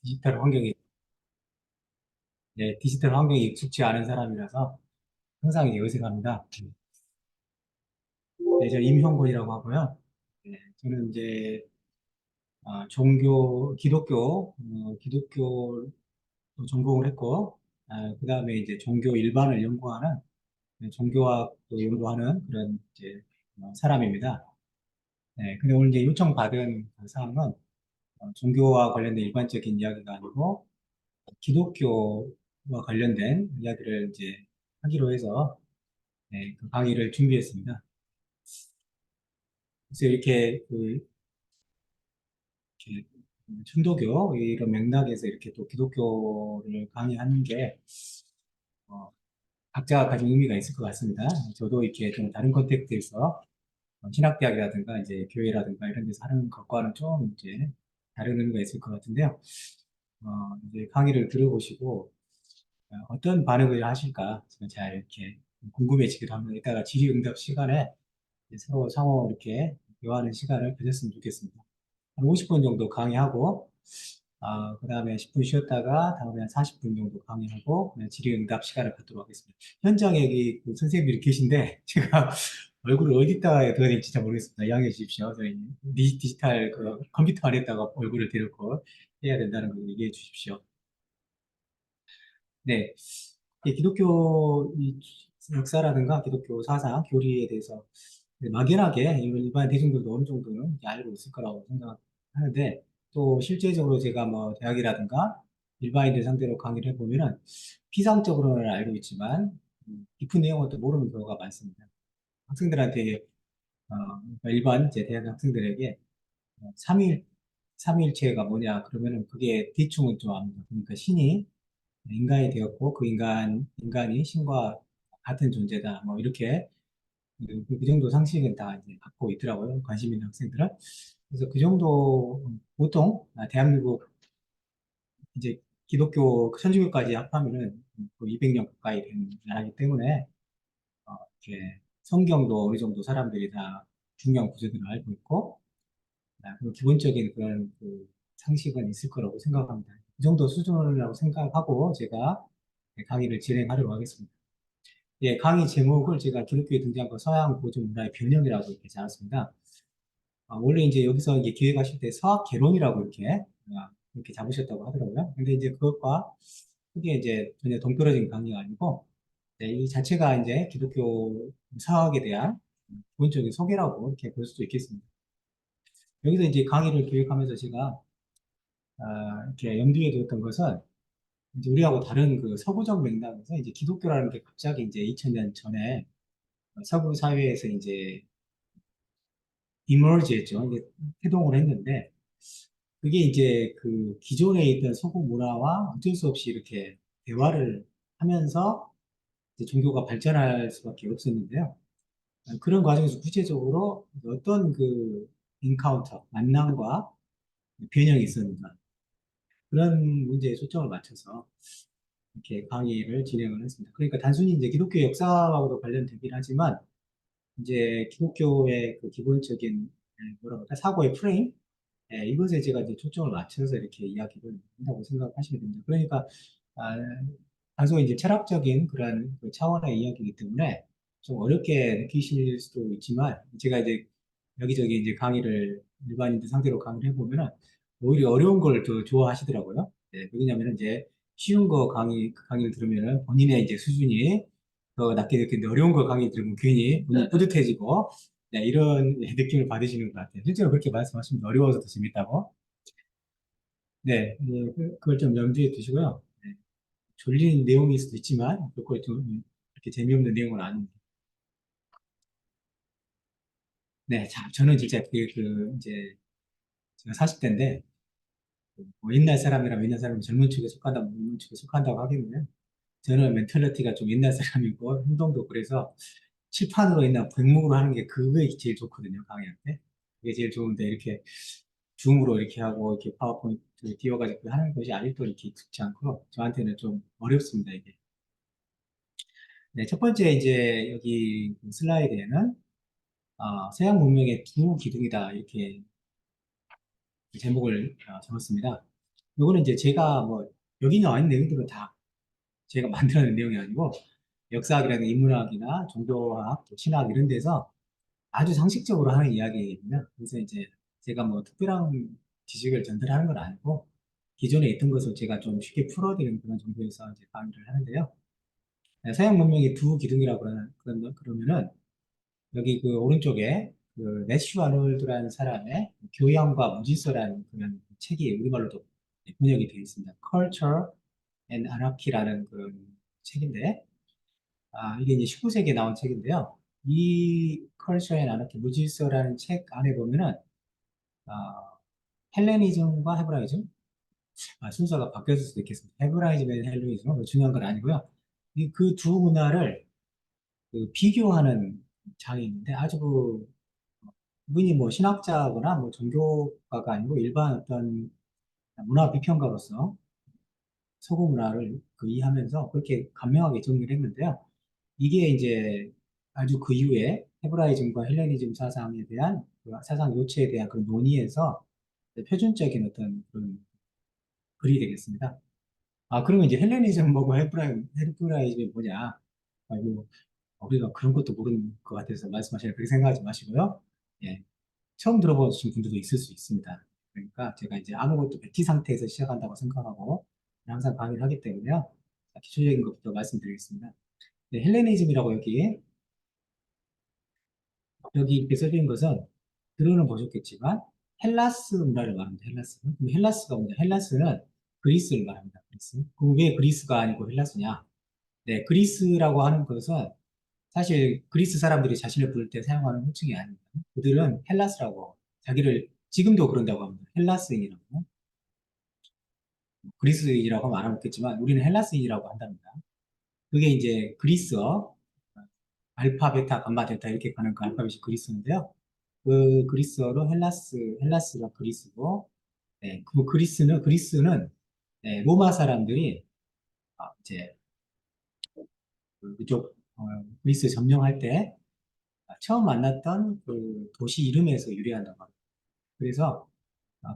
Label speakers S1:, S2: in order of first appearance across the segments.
S1: 디지털 환경이, 네, 디지털 환경이 익숙지 않은 사람이라서 항상 이제 어색합니다. 네, 저 임형곤이라고 하고요. 네, 저는 이제 기독교 전공을 했고, 그 다음에 이제 종교 일반을 연구하는, 종교학도 연구하는 그런 이제 사람입니다. 네, 근데 오늘 이제 요청받은 그 사항은 종교와 관련된 일반적인 이야기가 아니고 기독교와 관련된 이야기를 이제 하기로 해서 네, 그 강의를 준비했습니다. 그래서 이렇게 천도교 이런 맥락에서 이렇게 또 기독교를 강의하는 게 어, 각자가 가진 의미가 있을 것 같습니다. 저도 이렇게 좀 다른 컨텍스트에서 신학대학이라든가 이제 교회라든가 이런 데서 하는 것과는 좀 이제 다른 의미가 있을 것 같은데요. 이제 강의를 들어보시고 어떤 반응을 하실까 잘 이렇게 궁금해지기도 합니다. 이따가 질의응답 시간에 서로 상호 이렇게 대화하는 시간을 가졌으면 좋겠습니다. 한 50분 정도 강의하고, 그 다음에 10분 쉬었다가 다음에 한 40분 정도 강의하고, 그냥 질의응답 시간을 갖도록 하겠습니다. 현장에 그 선생님들이 계신데, 제가 얼굴을 어디다가 둬야 될지 진짜 모르겠습니다. 양해해 주십시오. 저희 디지털 그 컴퓨터 안에다가 얼굴을 대놓고 해야 된다는 걸 얘기해 주십시오. 네. 이 기독교 역사라든가 기독교 사상, 교리에 대해서 막연하게 일반 대중들도 어느 정도는 이제 알고 있을 거라고 생각하는데 또 실제적으로 제가 뭐 대학이라든가 일반인들 상대로 강의를 해보면은 피상적으로는 알고 있지만 깊은 내용은 또 모르는 경우가 많습니다. 학생들한테 그러니까 일반 제 대학 학생들에게 삼위 삼위일체가 뭐냐 그러면은 그게 대충은 좀 압니다. 그러니까 신이 인간이 되었고 그 인간이 신과 같은 존재다. 뭐 이렇게 그 정도 상식은 다 이제 갖고 있더라고요. 관심 있는 학생들은. 그래서 그 정도 보통 대한민국 이제 기독교 천주교까지 합하면은 그 200년 가까이 된 나라이기 때문에 이렇게 성경도 어느 정도 사람들이 다 중요한 구절들을 알고 있고 그리고 기본적인 그런 그 상식은 있을 거라고 생각합니다. 그 정도 수준이라고 생각하고 제가 강의를 진행하려고 하겠습니다. 예, 강의 제목을 제가 기독교에 등장한 서양 고전 문화의 변형이라고 이렇게 잡았습니다. 원래 이제 여기서 이제 기획하실 때 서학 개론이라고 이렇게 잡으셨다고 하더라고요. 근데 이제 그것과 크게 이제 전혀 동떨어진 강의가 아니고, 네, 이 자체가 이제 기독교 서학에 대한 기본적인 소개라고 이렇게 볼 수도 있겠습니다. 여기서 이제 강의를 기획하면서 제가 이렇게 염두에 두었던 것은 이제 우리하고 다른 그 서구적 맥락에서 이제 기독교라는 게 갑자기 이제 2000년 전에 서구 사회에서 이제 이머지 했죠. 이제 태동을 했는데 그게 이제 그 기존에 있던 서구 문화와 어쩔 수 없이 이렇게 대화를 하면서 이제 종교가 발전할 수밖에 없었는데요. 그런 과정에서 구체적으로 어떤 그 인카운터, 만남과 변형이 있었는가. 그런 문제에 초점을 맞춰서 이렇게 강의를 진행을 했습니다. 그러니까 단순히 이제 기독교 역사하고도 관련되긴 하지만 이제 기독교의 그 기본적인 뭐라고 할까 사고의 프레임 이것에 제가 이제 초점을 맞춰서 이렇게 이야기를 한다고 생각하시면 됩니다. 그러니까 아, 다소 이제 철학적인 그런 그 차원의 이야기이기 때문에 좀 어렵게 느끼실 수도 있지만 제가 이제 여기저기 이제 강의를 일반인들 상대로 강의를 해보면은 오히려 어려운 걸 더 좋아하시더라고요. 네, 왜냐하면 이제 쉬운 거 그 강의를 들으면은 본인의 이제 수준이 더 낮게 느끼는데 어려운 거 강의 들으면 괜히 본인이 뿌듯해지고 네, 이런 느낌을 받으시는 것 같아요. 실제로 그렇게 말씀하시면 어려워서 더 재밌다고. 네, 그걸 좀 염두에 두시고요. 네, 졸린 내용일 수도 있지만, 그걸 좀 이렇게 재미없는 내용은 아닙니다. 네, 자, 저는 진짜 이제, 제가 40대인데, 뭐 옛날 사람이라면 옛날 사람이 젊은 축에 속한다, 뭐 젊은 축에 속한다고 하겠네요. 저는 멘탈리티가 좀 옛날 사람이고, 행동도 그래서, 칠판으로 있나 백목으로 하는 게 그게 제일 좋거든요, 강의할 때. 그게 제일 좋은데, 이렇게 줌으로 이렇게 하고, 이렇게 파워포인트 띄워가지고 하는 것이 아직도 이렇게 익숙치 않고, 저한테는 좀 어렵습니다, 이게. 네, 첫 번째 이제 여기 그 슬라이드에는 서양 문명의 두 기둥이다 이렇게 제목을 적었습니다. 요거는 이제 제가 뭐, 여기 나와 있는 내용들은 다 제가 만들어낸 내용이 아니고, 역사학이라는 인문학이나 종교학, 또 신학 이런 데서 아주 상식적으로 하는 이야기거든요. 그래서 이제 제가 뭐 특별한 지식을 전달하는 건 아니고, 기존에 있던 것을 제가 좀 쉽게 풀어드리는 그런 정도에서 이제 강의를 하는데요. 네, 서양 문명의 두 기둥이라고 그러면은, 여기 그 오른쪽에 그 매슈 아놀드라는 사람의 교양과 무질서라는 그런 책이 우리말로도 번역이 되어 있습니다. Culture and Anarchy라는 그런 책인데, 이게 이제 19세기에 나온 책인데요. 이 Culture and Anarchy, 무질서라는 책 안에 보면은, 아, 헬레니즘과 헤브라이즘, 순서가 바뀌었을 수도 있겠습니다. 헤브라이즘의 헬레니즘은 뭐 중요한 건 아니고요. 그 두 문화를 그 비교하는 장이 있는데 아주 그 이분이 뭐 신학자거나 뭐 종교가가 아니고 일반 어떤 문화 비평가로서 서구 문화를 그 이해하면서 그렇게 간명하게 정리를 했는데요. 이게 이제 아주 그 이후에 헤브라이즘과 헬레니즘 사상에 대한 그 사상 요체에 대한 그 논의에서 표준적인 어떤 그런 글이 되겠습니다. 그러면 이제 헬레니즘 뭐고 헤브라이즘이 뭐냐? 아이고, 우리가 그런 것도 모르는 것 같아서 말씀하시는 그렇게 생각하지 마시고요. 예, 처음 들어보신 분들도 있을 수 있습니다. 그러니까 제가 이제 아무것도 백지 상태에서 시작한다고 생각하고 항상 강의를 하기 때문에요. 자, 기초적인 것부터 말씀드리겠습니다. 네, 헬레니즘이라고 여기 이렇게 써진 것은 들어는 보셨겠지만 헬라스 문화를 말합니다. 헬라스. 그럼 헬라스가 뭐냐? 헬라스는 그리스를 말합니다. 그리스. 그럼 왜 그리스가 아니고 헬라스냐? 네, 그리스라고 하는 것은 사실 그리스 사람들이 자신을 부를 때 사용하는 호칭이 아닙니다. 그들은 헬라스라고 자기를 지금도 그런다고 합니다. 헬라스인이라고. 그리스인이라고 하면 알아먹겠지만 우리는 헬라스인이라고 한답니다. 그게 이제 그리스어 알파, 베타, 감마, 델타 이렇게 가는 그 알파벳이 그리스인데요. 그 그리스어로 헬라스가 그리스고, 네, 그 그리스는 네, 로마 사람들이 이제 그쪽 그리스 점령할 때 처음 만났던 그 도시 이름에서 유래한다고 합니다. 그래서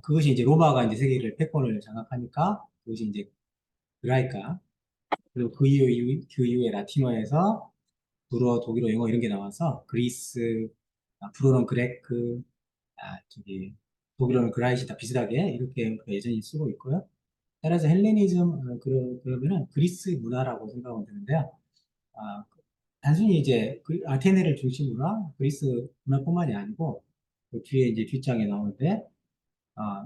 S1: 그것이 이제 로마가 이제 세계를 패권을 장악하니까 그것이 이제 그라이카 그리고 그 이후에 라틴어에서 불어, 독일어, 영어 이런 게 나와서 그리스, 불어는 그레크, 저기 독일어는 그라이시다 비슷하게 이렇게 우리가 여전히 쓰고 있고요. 따라서 헬레니즘 그러면은 그리스 문화라고 생각하면 되는데요. 아, 단순히 이제 아테네를 중심으로 한 그리스 문화뿐만이 아니고 그 뒤에 이제 뒷장에 나오는데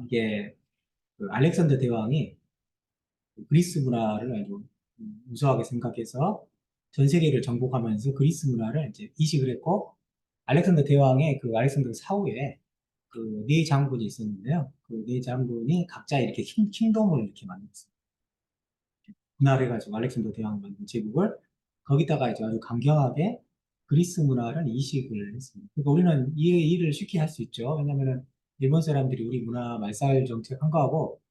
S1: 이게 그 알렉산더 대왕이 그리스 문화를 아주 우수하게 생각해서 전 세계를 정복하면서 그리스 문화를 이제 이식을 했고 알렉산더 대왕의 그 알렉산더 사후에 그 네 장군이 있었는데요. 그 네 장군이 각자 이렇게 킹덤을 이렇게 만들었어요. 분할해 가지고 알렉산더 대왕 만든 제국을 거기다가 이제 아주 강경하게 그리스 문화를 이식을 했습니다. 그러니까 우리는 이 일을 쉽게 할 수 있죠. 왜냐하면 일본 사람들이 우리 문화 말살 정책 한 거하고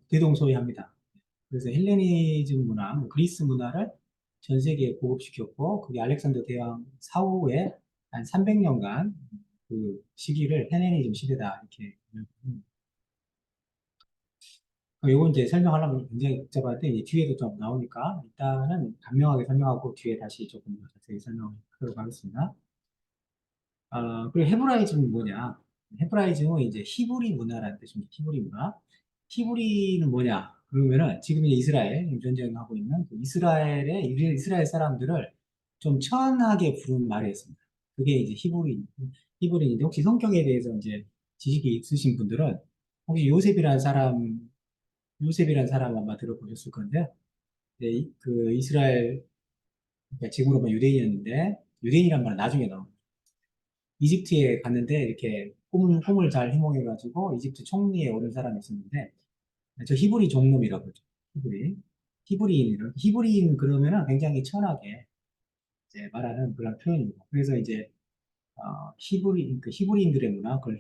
S1: 대동소이합니다. 그래서 헬레니즘 문화, 뭐 그리스 문화를 전 세계에 보급시켰고, 그게 알렉산더 대왕 사후에 한 300년간 그 시기를 헬레니즘 시대다, 이렇게. 요거 이제 설명하려면 굉장히 복잡한데, 이제 뒤에도 좀 나오니까, 일단은 간명하게 설명하고, 뒤에 다시 조금 더 자세히 설명하도록 하겠습니다. 그리고 헤브라이즘은 뭐냐? 헤브라이즘은 이제 히브리 문화라는 뜻입니다. 히브리 문화. 히브리는 뭐냐? 그러면은 지금 이제 이스라엘 전쟁하고 있는 그 이스라엘 사람들을 좀 천하게 부른 말이었습니다. 그게 이제 히브리인데 혹시 성격에 대해서 이제 지식이 있으신 분들은 혹시 요셉이라는 사람 아마 들어보셨을 건데, 그 이스라엘 그러니까 지금으로 보면 유대인이었는데 유대인이란 말은 나중에 나옵니다. 이집트에 갔는데 이렇게 꿈을 잘 해몽해가지고 이집트 총리에 오른 사람이 있었는데 저 히브리 종놈이라고 그러죠. 히브리인 그러면은 굉장히 천하게 이제 말하는 그런 표현입니다. 그래서 이제 그 히브리인들의 문화 그걸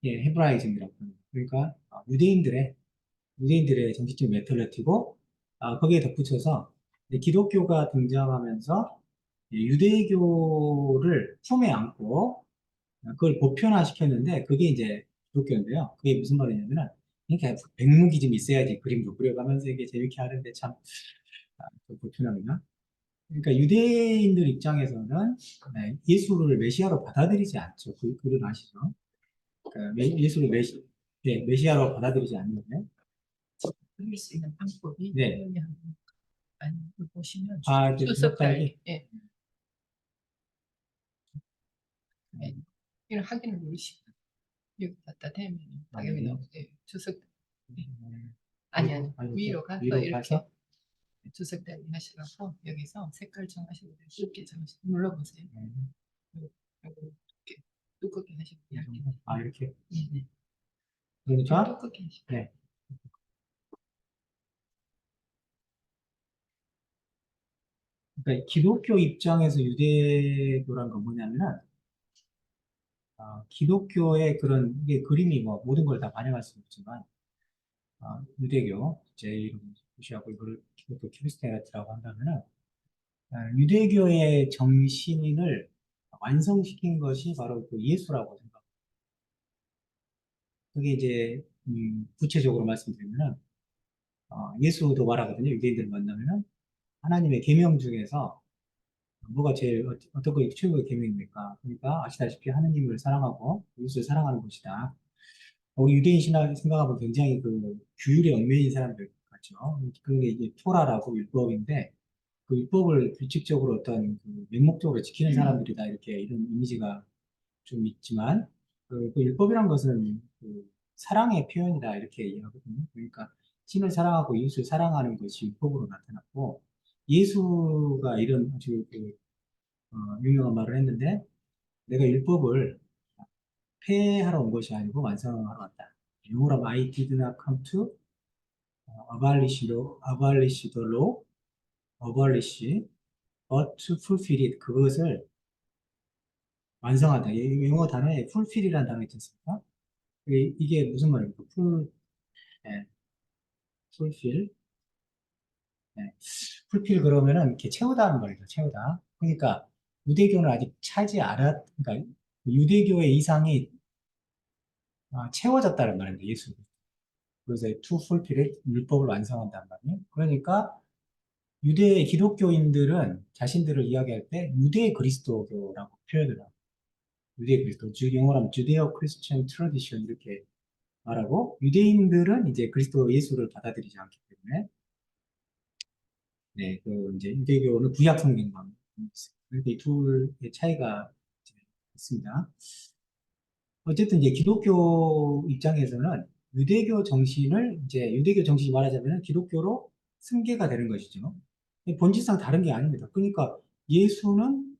S1: 헤브라이즘이라고 합니다. 그러니까 유대인들의 정치적 메탈리티고 거기에 덧붙여서 이제 기독교가 등장하면서 유대교를 품에 안고 그걸 보편화시켰는데 그게 이제 기독교인데요. 그게 무슨 말이냐면은, 이렇게 백목이 좀 있어야지 그림도 그려가면서 이게 재밌게 하는데 참, 좀 불편합니다. 그러니까 유대인들 입장에서는 예수를 메시아로 받아들이지 않죠. 그건 아시죠? 그러니까 예수를 메시아로 받아들이지 않는데,
S2: 그릴 수 있는 방법이
S1: 네.
S2: 여기 한번 보시면
S1: 이제
S2: 추석
S1: 주석달기.
S2: 달기, 예, 예, 이런 확인을 누르시고 여기 갖다 대면 딱 여기
S1: 네.
S2: 나오세요. 추석, 예.
S1: 음,
S2: 아니, 위로 가서
S1: 위로
S2: 이렇게
S1: 가서,
S2: 추석 달기 하시라고 여기서 색깔 정하시고 이렇게 정하시고 눌러보세요. 요거 이렇게 두껍게 하시고 얇게.
S1: 이렇게.
S2: 네, 네. 좀
S1: 그러니까,
S2: 두껍게 하시고.
S1: 네. 그러니까 기독교 입장에서 유대교란 건 뭐냐면은, 기독교의 그런, 이게 그림이 뭐 모든 걸 다 반영할 수는 없지만, 유대교, 제 이름 무시하고 이거를 기독교 키리스토라고 한다면은, 유대교의 정신을 완성시킨 것이 바로 그 예수라고 생각합니다. 그게 이제, 구체적으로 말씀드리면은, 예수도 말하거든요. 유대인들 만나면은, 하나님의 계명 중에서 뭐가 제일 어떤 거 최고의 계명입니까? 그러니까 아시다시피 하느님을 사랑하고 이웃을 사랑하는 것이다. 우리 유대인 신학 생각하면 굉장히 그 규율에 얽매인 사람들 같죠. 그런 게 이제 토라라고 율법인데 그 율법을 규칙적으로 어떤 그 맹목적으로 지키는 사람들이다 이렇게 이런 이미지가 좀 있지만 그 율법이란 것은 그 사랑의 표현이다 이렇게 이해하거든요. 그러니까 신을 사랑하고 이웃을 사랑하는 것이 율법으로 나타났고 예수가 이런 아주 유명한 말을 했는데 내가 율법을 폐하러 온 것이 아니고 완성하러 왔다. 영어로 I did not come to abolish the law, abolish, but to fulfill it. 그것을 완성하다. 이 영어 단어에 fulfill이라는 단어 있지 않습니까? 이게 무슨 말입니까? 예, fulfill. 예. fulfill 그러면은 이렇게 채우다는 말이죠. 채우다. 그러니까 유대교는 아직 그러니까 유대교의 이상이 채워졌다는 말입니다. 예수. 그래서 to fulfill it, 율법을 완성한단 말이에요. 그러니까 기독교인들은 자신들을 이야기할 때 유대 그리스도교라고 표현을 하고 유대 그리스도, 영어로 하면 주데오 크리스천 트래디션 이렇게 말하고 유대인들은 이제 그리스도 예수를 받아들이지 않기 때문에 네, 그 이제 유대교는 구약 성경만 있어요. 그러니까 이 둘의 차이가 이제 있습니다. 어쨌든 이제 기독교 입장에서는 유대교 정신이 말하자면 기독교로 승계가 되는 것이죠. 본질상 다른 게 아닙니다. 그러니까 예수는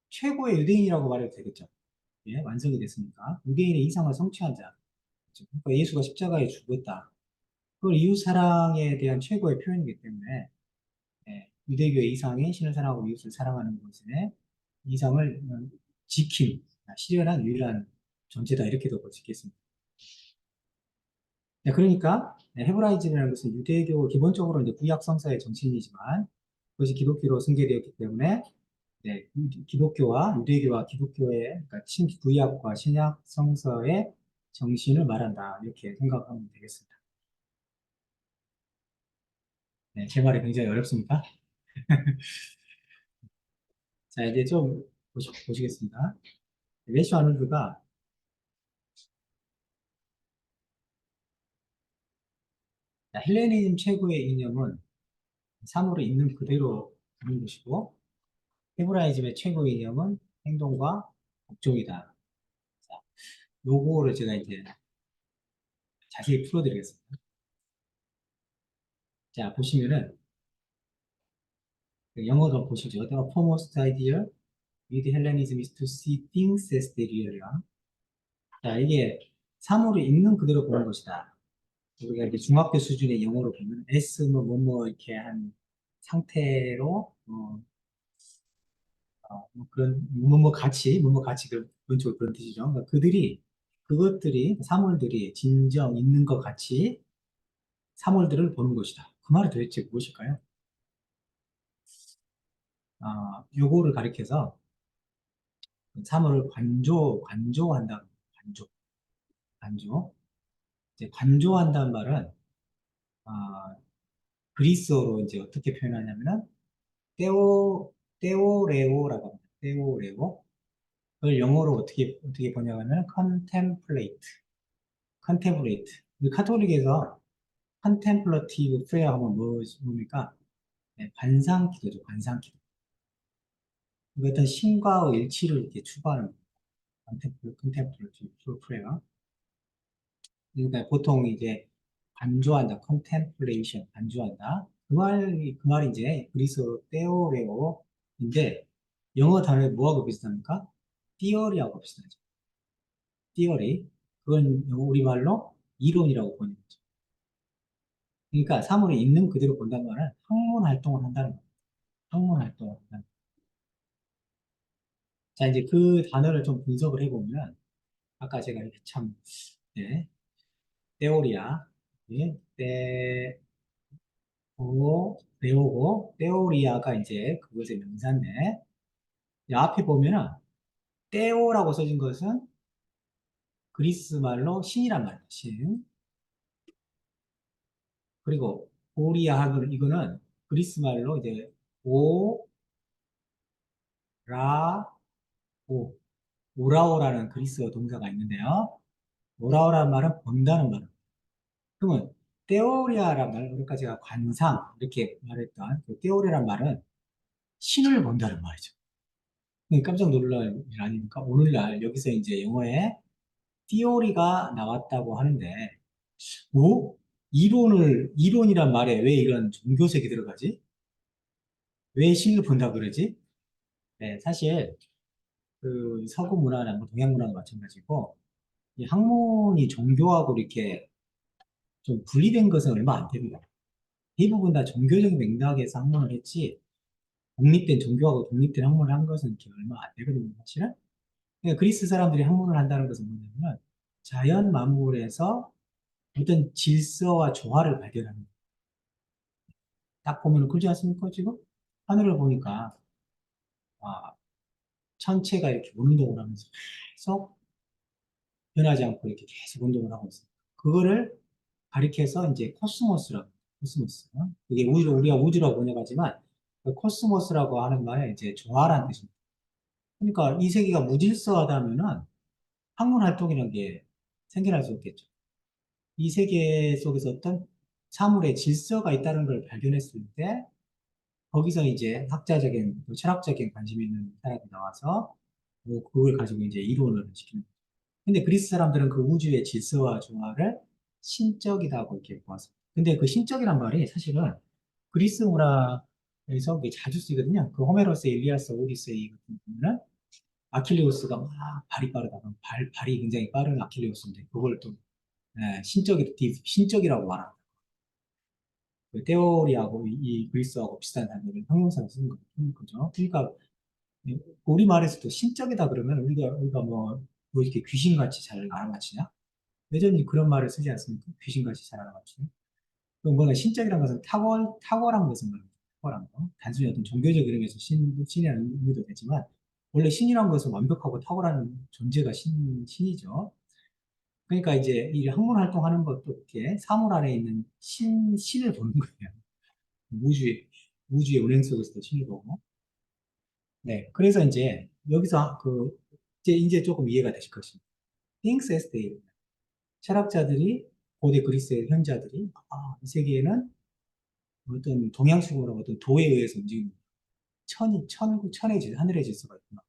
S1: 최고의 유대인이라고 말해도 되겠죠. 예, 완성이 됐으니까. 유대인의 이상을 성취한 자. 그렇죠? 그러니까 예수가 십자가에 죽었다. 그걸 이웃 사랑에 대한 최고의 표현이기 때문에 유대교의 이상이 신을 사랑하고 이웃을 사랑하는 것의 이상을 지킨 실현한 유일한 존재다 이렇게도 볼 수 있겠습니다. 네, 그러니까 헤브라이즘이라는 것은 유대교 기본적으로 이제 구약 성서의 정신이지만 그것이 기독교로 승계되었기 때문에 기독교와 유대교와 기독교의 그러니까 구약과 신약 성서의 정신을 말한다 이렇게 생각하면 되겠습니다. 네, 제 말이 굉장히 어렵습니까? 자 이제 좀 보시겠습니다. 레시 아놀드가 헬레니즘 최고의 이념은 사물을 있는 그대로 보는 것이고 헤브라이즘의 최고의 이념은 행동과 복종이다. 자, 요거를 제가 이제 자세히 풀어드리겠습니다. 자, 보시면은 영어로 보시죠. The foremost idea with Hellenism is to see things as they really are. 자, 이게 사물을 있는 그대로 보는 것이다. 우리가 이제 중학교 수준의 영어로 보면 S 뭐 이렇게 한 상태로 뭐 그런 뭐뭐 가치 그런 쪽으로 그런 뜻이죠. 그러니까 그것들이 사물들이 진정 있는 것 같이 사물들을 보는 것이다. 그 말이 도대체 무엇일까요? 요거를 가리켜서 사물을 관조한다. 관조. 관조. 이제 관조한다는 말은, 아, 그리스어로 이제 어떻게 표현하냐면은, 떼오레오라고 합니다. 떼오레오. 그걸 영어로 어떻게 번역하면 contemplate, contemplate. 우리 카톨릭에서 contemplative prayer 하면 뭡니까? 네, 관상기도죠, 관상기도. 그 어떤 신과의 일치를 이렇게 추구하는 contemplative prayer. 그러니까 보통 이제 관조한다, contemplation, 관조한다. 그 말이 이제 그리스어로 떼오레오인데 영어 단어에 뭐하고 비슷합니까? theory하고 비슷하죠. theory. 그건 영어 우리말로 이론이라고 번역하죠. 그러니까 사물이 있는 그대로 본다는 말은 학문 활동을 한다는 거예요. 학문 활동을 한다는 거예요. 자, 이제 그 단어를 좀 분석을 해보면 아까 제가 이렇게 참, 네, 테오리아, 예, 배우고, 테오리아가 이제 그것의 명사인데, 이 앞에 보면은, 테오라고 써진 것은 그리스 말로 신이란 말이에요, 신. 그리고 오리아 하고는 이거는 그리스 말로 이제 오, 라, 오, 오라오라는 그리스어 동사가 있는데요. 오라오라는 말은 본다는 말입니다. 그러면 테오리아란 말, 그러니까 제가 관상 이렇게 말했던 그 테오리아란 말은 신을 본다는 말이죠. 깜짝 놀랄 일 아닙니까? 오늘날 여기서 이제 영어에 티오리가 나왔다고 하는데, 뭐? 이론이란 말에 왜 이런 종교색이 들어가지? 왜 신을 본다 그러지? 네, 사실, 그 서구 문화나 뭐 동양 문화도 마찬가지고, 이 학문이 종교하고 이렇게 좀 분리된 것은 얼마 안 됩니다. 대부분 다 종교적인 맥락에서 학문을 했지, 독립된 종교하고 독립된 학문을 한 것은 이렇게 얼마 안 되거든요, 사실은. 그러니까 그리스 사람들이 학문을 한다는 것은 뭐냐면 자연 만물에서 어떤 질서와 조화를 발견하는 거예요. 딱 보면 그러지 않습니까, 지금? 하늘을 보니까 아, 천체가 이렇게 운동을 하면서 계속 변하지 않고 이렇게 계속 운동을 하고 있어요. 그거를 가리켜서 이제 코스모스라고, 코스모스. 이게 우리가 우주라고 번역하지만 그 코스모스라고 하는 말에 이제 조화라는 뜻입니다. 그러니까 이 세계가 무질서하다면은 학문 활동이라는 게 생겨날 수 없겠죠. 이 세계 속에서 어떤 사물의 질서가 있다는 걸 발견했을 때 거기서 이제 학자적인 또 철학적인 관심이 있는 사람이 나와서 뭐 그걸 가지고 이제 이론을 시키는 거죠. 근데 그리스 사람들은 그 우주의 질서와 조화를 신적이라고 이렇게 보았어요. 근데 그 신적이란 말이 사실은 그리스 문화에서 그게 자주 쓰이거든요. 그 호메로스의 일리아스 오디세이 같은 경우는 아킬레우스가 막 발이 빠르다. 발이 굉장히 빠른 아킬레우스인데 그걸 또 신적이라고 말합니다. 그 테오리하고 이 그리스하고 비슷한 단어를 형용사로 쓰는 거죠. 그러니까 우리말에서도 신적이다 그러면 우리가 뭐 이렇게 귀신같이 잘 알아맞히냐? 여전히 그런 말을 쓰지 않습니까? 귀신같이 잘 알아맞히냐? 그럼 뭐냐, 신적이라는 것은 탁월한 것을 말합니다. 탁월한 거. 단순히 어떤 종교적 의미에서 신이라는 의미도 되지만, 원래 신이라는 것은 완벽하고 탁월한 존재가 신이죠. 그러니까 이제 이 학문 활동하는 것도 이렇게 사물 안에 있는 신을 보는 거예요. 우주의, 우주의 운행 속에서도 신을 보고. 네. 그래서 이제 여기서 이제 조금 이해가 되실 것입니다. Things as they are. 철학자들이, 고대 그리스의 현자들이, 이 세계에는 어떤 동양식으로 어떤 도에 의해서 움직이는 천의 하늘의 질서가 있구나.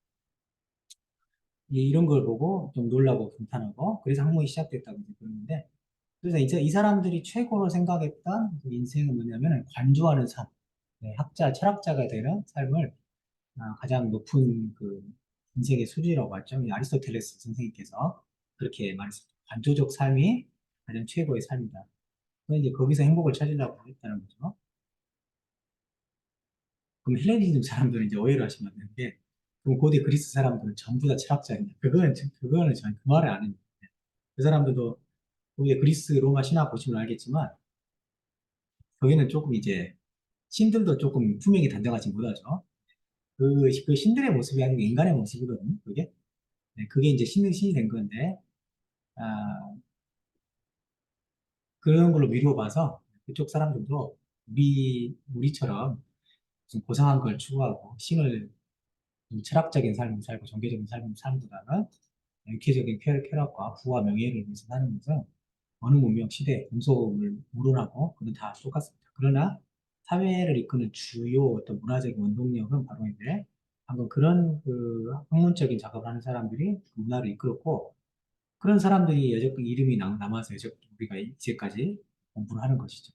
S1: 이런 걸 보고 좀 놀라고 감탄하고, 그래서 학문이 시작됐다고 이제 그러는데, 그래서 이제 이 사람들이 최고로 생각했던 그 인생은 뭐냐면 관조하는 삶, 네, 철학자가 되는 삶을 가장 높은 그 인생의 수준이라고 했죠. 이 아리스토텔레스 선생님께서 그렇게 말했습니다. 관조적 삶이 가장 최고의 삶이다. 그래서 이제 거기서 행복을 찾으려고 했다는 거죠. 그럼 헬레니즘 사람들은 이제 오해를 하시면 안 되는 게, 그럼 고대 그리스 사람들은 전부 다 철학자냐? 그거는 저는 그 말을 안 했는데, 그 사람들도 고대 그리스 로마 신화 보시면 알겠지만, 거기는 조금 이제 신들도 조금 품행이 단정하지 못하죠. 그 신들의 모습이 아니고 인간의 모습이거든요, 그게. 네, 그게 이제 신이 된 건데, 아, 그런 걸로 미루어봐서 그쪽 사람들도 우리처럼 좀 고상한 걸 추구하고 신을 좀 철학적인 삶을 살고 종교적인 삶을 사는보다는 육체적인 쾌락과 부와 명예를 위해서 사는 것은 어느 문명 시대 공소를 물어나고 그건 다 똑같습니다. 그러나 사회를 이끄는 주요 어떤 문화적인 원동력은 바로 이제 방금 그런 그 학문적인 작업을 하는 사람들이 그 문화를 이끌었고 그런 사람들이 여태껏 이름이 남아서 여태껏 우리가 이제까지 공부를 하는 것이죠.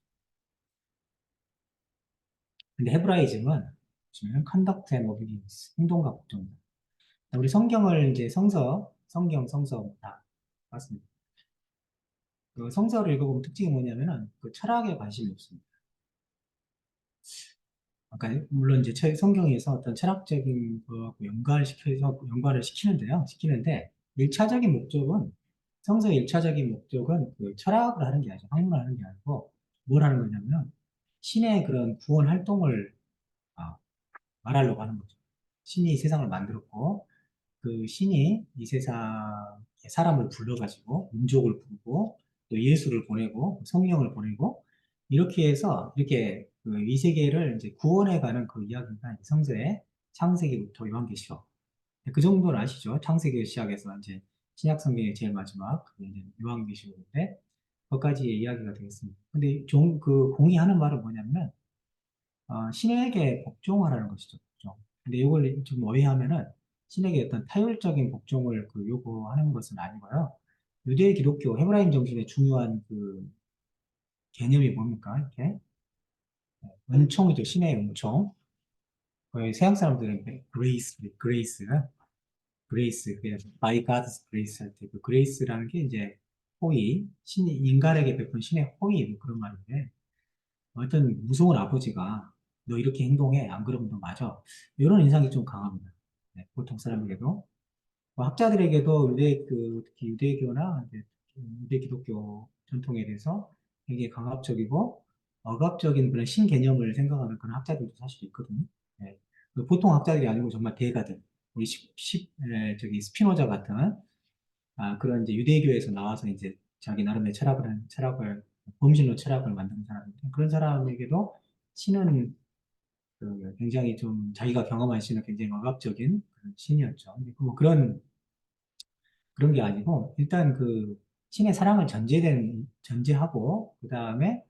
S1: 근데 헤브라이즘은 보시면 컨덕트 앤 오비디언스 행동과 복종입니다. 우리 성경을 이제 성서 다 맞습니다. 그 성서를 읽어보면 특징이 뭐냐면은 그 철학에 관심이 없습니다. 아까 물론 이제 성경에서 어떤 철학적인 거하고 연관을 시키는데요. 시키는데 일차적인 목적은 성서의 일차적인 목적은 그 철학을 하는 게 아니죠. 학문을 하는 게 아니고 뭘 하는 거냐면 신의 그런 구원 활동을 아, 말하려고 하는 거죠. 신이 이 세상을 만들었고 그 신이 이 세상에 사람을 불러가지고 민족을 부르고 또 예수를 보내고 성령을 보내고 이렇게 해서 이렇게 그이 세계를 이제 구원해가는 그 이야기가 이제 성서의 창세기부터 요한계시록 그 정도는 아시죠? 창세기 시작해서 이제 신약 성경의 제일 마지막 그 이제 요한계시록인데 거기까지의 이야기가 되겠습니다. 근데 그 공의하는 말은 뭐냐면 신에게 복종하라는 것이죠. 복종. 근데 이걸 좀 오해하면은 신에게 어떤 타율적인 복종을 그 요구하는 것은 아니고요. 유대 기독교 헤브라임 정신의 중요한 그 개념이 뭡니까? 이렇게 은총이죠. 신의 은총. 거의 서양 사람들은 그레이스, 그래서 by God's grace 할 때 그 그레이스라는 게 이제 호의, 신이 인간에게 베푼 신의 호의 뭐 그런 말인데 어떤 무서운 아버지가 너 이렇게 행동해 안 그러면 너 맞아 이런 인상이 좀 강합니다. 네, 보통 사람에게도 뭐 학자들에게도 특히 유대교나 이제 유대 기독교 전통에 대해서 굉장히 강압적이고 억압적인 그런 신개념을 생각하는 그런 학자들도 사실 있거든요. 네. 그 보통 학자들이 아니고 정말 대가들 우리 저기 스피노자 같은 그런 이제 유대교에서 나와서 이제 자기 나름의 철학을 범신로 철학을 만드는 사람인데 그런 사람에게도 신은 굉장히 좀 자기가 경험한 신은 굉장히 억압적인 그런 신이었죠. 근데 뭐 그런 게 아니고 일단 그 신의 사랑을 전제하고 그 다음에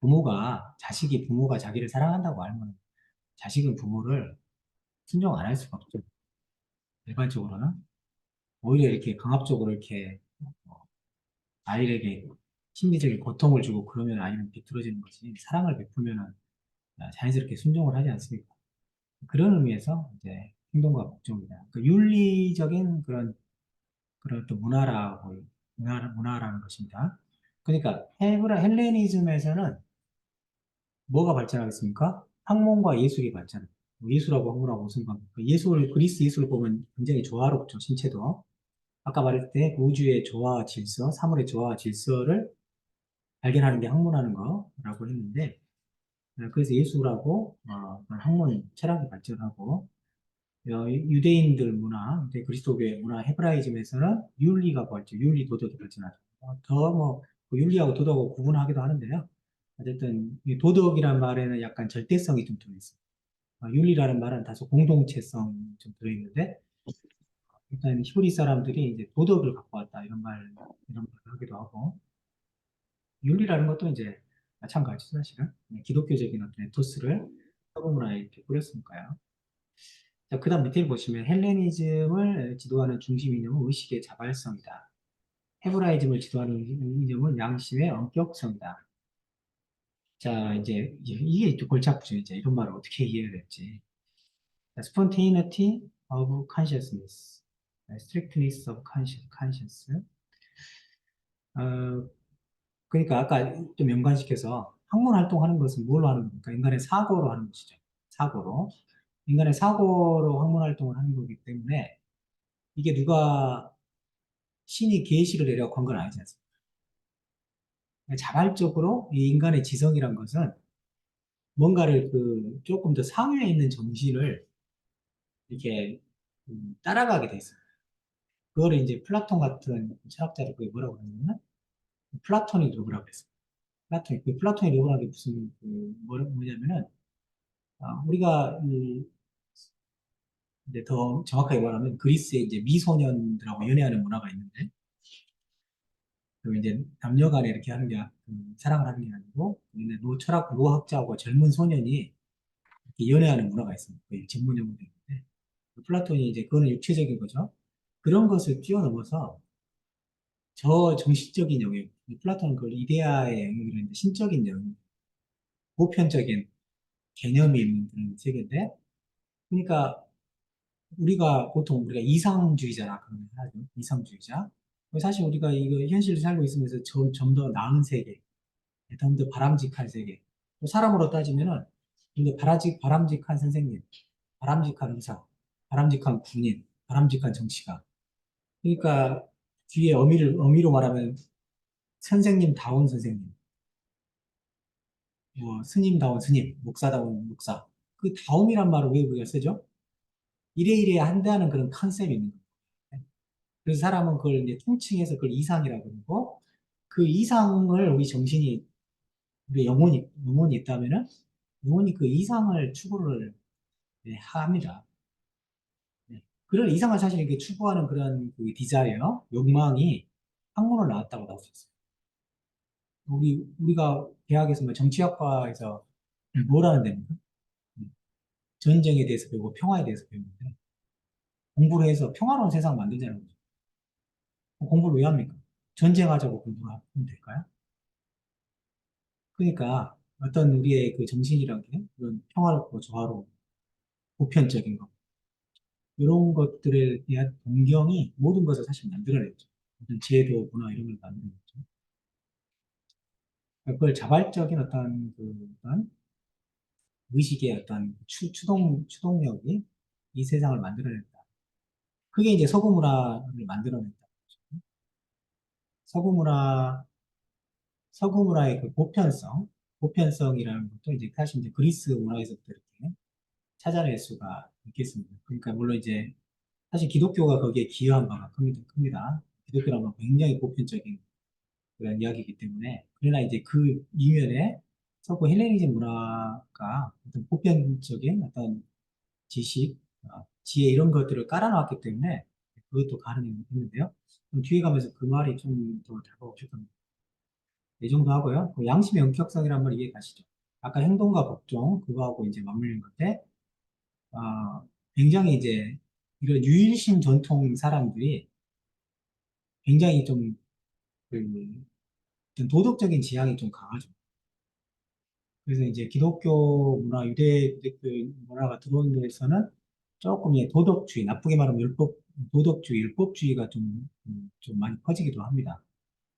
S1: 부모가 자기를 사랑한다고 알면 자식은 부모를 순종 안 할 수가 없죠. 일반적으로는 오히려 이렇게 강압적으로 이렇게 어, 아이에게 심리적인 고통을 주고 그러면 아이는 비뚤어지는 거지 사랑을 베푸면은 자연스럽게 순종을 하지 않습니까? 그런 의미에서 이제 행동과 복종이다. 그 윤리적인 그런 또 문화라는 것입니다. 그러니까 헬레니즘에서는 뭐가 발전하겠습니까? 학문과 예술이 발전. 예술하고 학문하고 무슨 관계입니까? 그리스 예술을 보면 굉장히 조화롭죠, 신체도. 아까 말했을 때 우주의 조화와 질서, 사물의 조화와 질서를 발견하는 게 학문하는 거라고 했는데, 그래서 예술하고 그런 학문, 철학이 발전하고, 유대인들 문화, 그리스도교의 문화, 헤브라이즘에서는 윤리가 발전, 윤리 도덕이 발전하죠. 더 뭐, 그 윤리하고 도덕하고 구분하기도 하는데요. 어쨌든, 이 도덕이란 말에는 약간 절대성이 좀 들어있어요. 윤리라는 말은 다소 공동체성이 좀 들어있는데, 일단 히브리 사람들이 이제 도덕을 갖고 왔다, 이런 말을 하기도 하고, 윤리라는 것도 이제 마찬가지죠, 사실은. 기독교적인 어떤 에토스를 서구 문화에 이렇게 뿌렸으니까요. 자, 그 다음 밑에 보시면 헬레니즘을 지도하는 중심 이념은 의식의 자발성이다. 헤브라이즘을 지도하는 이념은 양심의 엄격성이다. 자, 이게 또 골치 아프죠. 이제 이런 말을 어떻게 이해해야 될지. 자, spontaneity of consciousness, strictness of conscience. 어, 그러니까 아까 좀 연관시켜서 학문 활동하는 것은 뭘로 하는 겁니까? 인간의 사고로 하는 것이죠. 사고로. 인간의 사고로 학문 활동을 하는 거기 때문에 이게 누가 신이 계시를 내려고 한 건 아니지 않습니까? 자발적으로 이 인간의 지성이란 것은 뭔가를 조금 더 상위에 있는 정신을 이렇게 따라가게 돼 있어요. 그거를 이제 플라톤 같은 철학자를 그게 뭐라고 그러냐면 플라토닉 로그라고 했어요. 플라토닉 로그라는 게 무슨 뭐냐면은 우리가 이제 더 정확하게 말하면 그리스의 이제 미소년들하고 연애하는 문화가 있는데 그 이제 남녀 간에 이렇게 하는 게 사랑을 하는 게 아니고 근데 노학자하고 젊은 소년이 이렇게 연애하는 문화가 있습니다. 거의 전문용어로 있는데 플라톤이 이제 그거는 육체적인 거죠. 그런 것을 뛰어넘어서 저 정신적인 영역, 플라톤은 그걸 이데아의 영역이라고 하는데 신적인 영역, 보편적인 개념이 있는 그런 세계인데 그러니까 우리가 이상주의자라 그러면 하죠. 이상주의자. 사실 우리가 이거 현실을 살고 있으면서 좀 더 나은 세계, 좀 더 바람직한 세계. 또 사람으로 따지면은 좀더 바람직한 선생님, 바람직한 의사, 바람직한 군인, 바람직한 정치가. 그러니까 뒤에 어미로 말하면 선생님다운 선생님, 뭐 스님다운 스님, 목사다운 목사. 그 다움이란 말을 왜 우리가 쓰죠? 이래 한다는 그런 컨셉이 있는 거예요. 그래서 사람은 그걸 이제 통칭해서 그걸 이상이라고 그러고 그 이상을 우리 영혼이 있다면은 영혼이 그 이상을 추구를 네, 합니다. 네. 그런 이상을 사실 이렇게 추구하는 그런 그 디자이어, 욕망이 학문을 나왔다고 나올 수 있어요. 우리가 대학에서 뭐 정치학과에서 뭘 하는 데입니까? 전쟁에 대해서 배우고 평화에 대해서 배우는데 공부를 해서 평화로운 세상 만들자는 거죠. 공부를 왜 합니까? 전쟁하자고 공부를 하면 될까요? 그러니까 어떤 우리의 그 정신이란 게 그런 평화롭고 조화로운 보편적인 것 이런 것들에 대한 동경이 모든 것을 사실 만들어냈죠. 어떤 제도, 문화 이런 걸 만들어냈죠. 그걸 자발적인 어떤 의식의 어떤 추동력이 이 세상을 만들어냈다. 그게 이제 서구 문화를 만들어냈다. 서구 문화, 서구 문화의 그 보편성이라는 것도 이제 사실 이제 그리스 문화에서부터 이렇게 찾아낼 수가 있겠습니다. 그러니까 물론 이제 사실 기독교가 거기에 기여한 바가 큽니다. 기독교라면 굉장히 보편적인 그런 이야기이기 때문에 그러나 이제 그 이면에 서구 헬레니즘 문화가 어떤 보편적인 어떤 지식, 지혜 이런 것들을 깔아놨기 때문에 그것도 가능했는데요. 그럼 뒤에 가면서 그 말이 좀 더 다가오실 겁니다. 이 정도 하고요. 그 양심의 엄격성이란 말 이해 가시죠? 아까 행동과 법종 그거하고 이제 맞물린 건데 굉장히 이제 이런 유일신 전통 사람들이 굉장히 그, 좀 도덕적인 지향이 좀 강하죠. 그래서 이제 기독교 문화, 기독교 문화가 들어온 데서는 조금 도덕주의, 나쁘게 말하면 율법주의가 좀 많이 퍼지기도 합니다.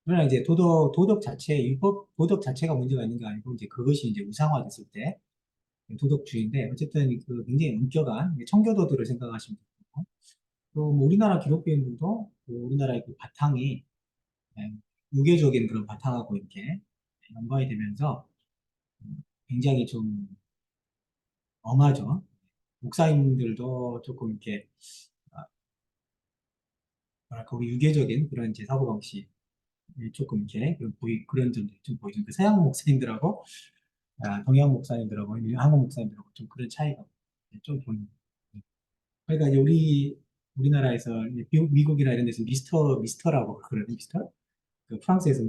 S1: 그러나 이제 도덕 자체가 문제가 있는 게 아니고 이제 그것이 이제 우상화됐을 때 도덕주의인데 어쨌든 그 굉장히 엄격한 청교도들을 생각하시면 되고 또뭐 우리나라 기독교인들도 그 우리나라의 그 바탕이 예, 유교적인 그런 바탕하고 이렇게 연관이 되면서 굉장히 좀 엄하죠. 목사님들도 조금 이렇게 아, 뭐랄까 우리 유교적인 그런 이제 사고방식이 조금 이렇게 그런 점들이 좀 보이죠. 그 서양 목사님들하고 동양 목사님들하고 한국 목사님들하고 좀 그런 차이가 좀 보입니다. 그러니까 이제 우리나라에서 이제 미국이나 이런 데서 미스터라고 그러거든요. 미스터. 그 프랑스에서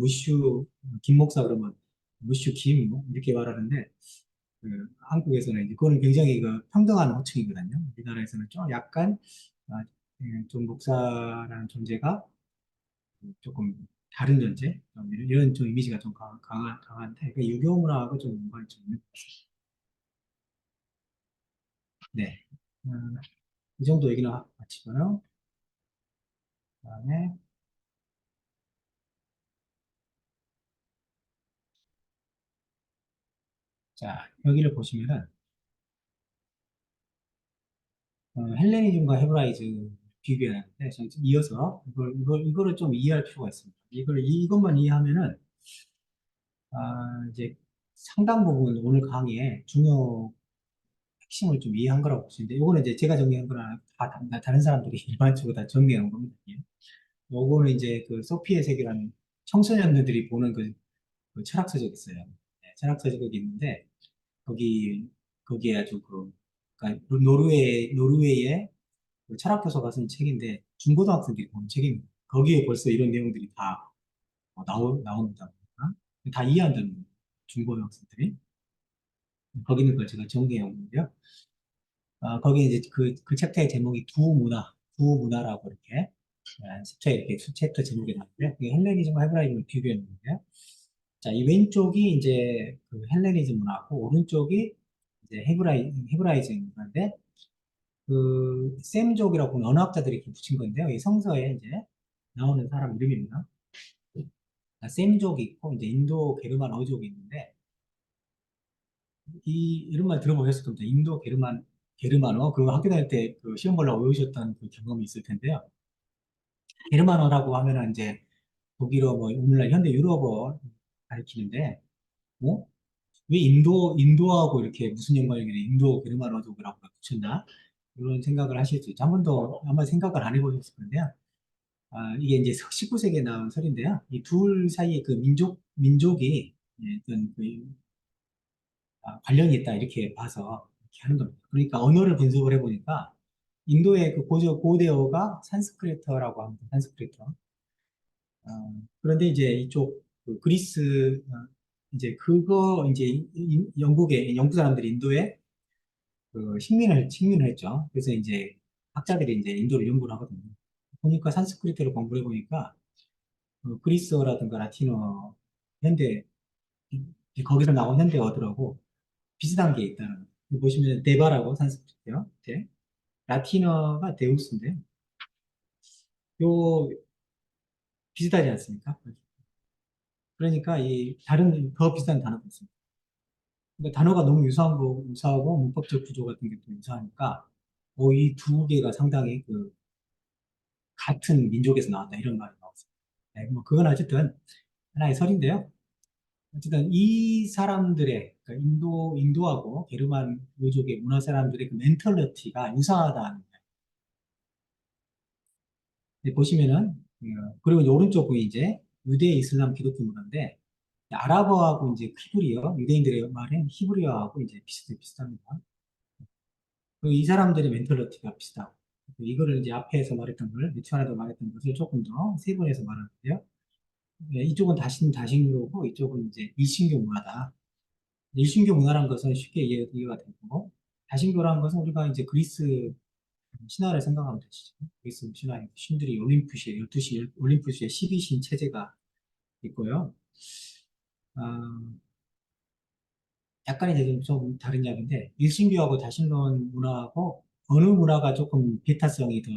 S1: 김 목사 그러면 무슈 김 뭐 이렇게 말하는데 그 한국에서는 이제 그거는 굉장히 그 평등한 호칭이거든요. 우리나라에서는 좀 약간 아, 좀 목사라는 존재가 조금 다른 존재 이런 좀 이미지가 좀 강한데 그 유교 문화하고 좀 연관이 좀 있는 것 같습니다. 네, 이 정도 얘기는 마치고요. 그다음에 자 여기를 보시면은 헬레니즘과 헤브라이즘 비교하는데 이어서 이거를 좀 이해할 필요가 있습니다. 이것만 이해하면은 이제 상당 부분 오늘 강의에 중요 핵심을 좀 이해한 거라고 보시는데, 요거는 이제 제가 정리한 거랑 다른 사람들이 일반적으로 다 정리해 놓은 겁니다. 예. 요거는 이제 그 소피의 세계라는 청소년들이 보는 그 철학서적 있어요. 네, 철학서적이 있는데, 거기, 거기에 아주 그러니까 노르웨이의 그 철학교사가 쓴 책인데, 중고등학생들이 보는 책입니다. 거기에 벌써 이런 내용들이 다 나옵니다. 다 이해한다는 거예요. 중고등학생들이. 거기 있는 걸 제가 정리해 온 건데요. 거기 이제 그 챕터의 제목이 두문화라고 이렇게, 챕터에 이렇게 챕터 제목이 나왔고요. 그게 헬레니즘과 헤브라이즘을 비교해 놓는데요. 자, 이 왼쪽이 이제 그 헬레니즘 문화고, 오른쪽이 이제 헤브라이즘 문화인데, 그, 셈족이라고 하는 언어학자들이 이렇게 붙인 건데요. 이 성서에 이제 나오는 사람 이름입니다. 셈족이 있고, 이제 인도 게르만 어족이 있는데, 이 이름만 들어보셨을 겁니다. 인도 게르만어, 그리고 학교 다닐 때 그 시험 보려고 외우셨던 그 경험이 있을 텐데요. 게르만어라고 하면은 이제 독일어, 뭐, 오늘날 현대 유럽어 가리키는데, 뭐, 왜 인도하고 이렇게 무슨 연관이길래 인도 게르만어족이라고 붙였나? 이런 생각을 하실 수 있죠. 한 번도 아마 생각을 안 해보셨을 건데요. 이게 이제 19세기에 나온 설인데요. 이 둘 사이의 그 민족이 어떤 그 관련이 있다 이렇게 봐서 이렇게 하는 겁니다. 그러니까 언어를 분석을 해보니까 인도의 그 고대어가 산스크리트어라고 합니다. 산스크리트어. 그런데 이제 이쪽 그 그리스 이제 그거 이제 영국의 영국 사람들이 인도에 그 식민을 했죠. 그래서 이제 학자들이 이제 인도를 연구를 하거든요. 보니까 산스크리트를 공부해 보니까 그리스어라든가 라틴어, 현대 거기서 나온 현대어들하고 비슷한 게 있다는 거예요. 여기 보시면 데바라고 산스크리트요. 네. 라틴어가 데우스인데 요 비슷하지 않습니까? 그러니까 이 다른 더 비슷한 단어가 있습니다. 그러니까 단어가 너무 유사하고 문법적 구조 같은 게 또 유사하니까 이 두 개가 상당히 그 같은 민족에서 나왔다 이런 말이 나왔습니다. 네, 뭐 그건 어쨌든 하나의 설인데요. 어쨌든 이 사람들의 그러니까 인도하고 게르만 민족의 문화 사람들의 그 멘털리티가 유사하다는 거예요. 네, 보시면은 그리고 이제 오른쪽 부위 이제 유대, 이슬람, 기독교 문화인데 아랍어하고 이제 히브리어, 유대인들의 말은 히브리어하고 이제 비슷합니다. 그리고 이 사람들의 멘털리티가 비슷하고 이거를 이제 앞에서 말했던 걸, 매치 안에도 말했던 것을 조금 더 세분해서 말하는데요. 네, 이쪽은 다신교고 이쪽은 이제 일신교 문화다. 일신교 문화라는 것은 쉽게 이해가 되고 다신교라는 것은 우리가 이제 그리스 신화를 생각하면 되시죠. 그리스 신화의 신들이 올림푸스에 12시 올림푸스에 12신 체제가 있고요. 아, 약간 이제 좀 다른 이야기인데 일신교하고 다신론 문화하고 어느 문화가 조금 비타성이 더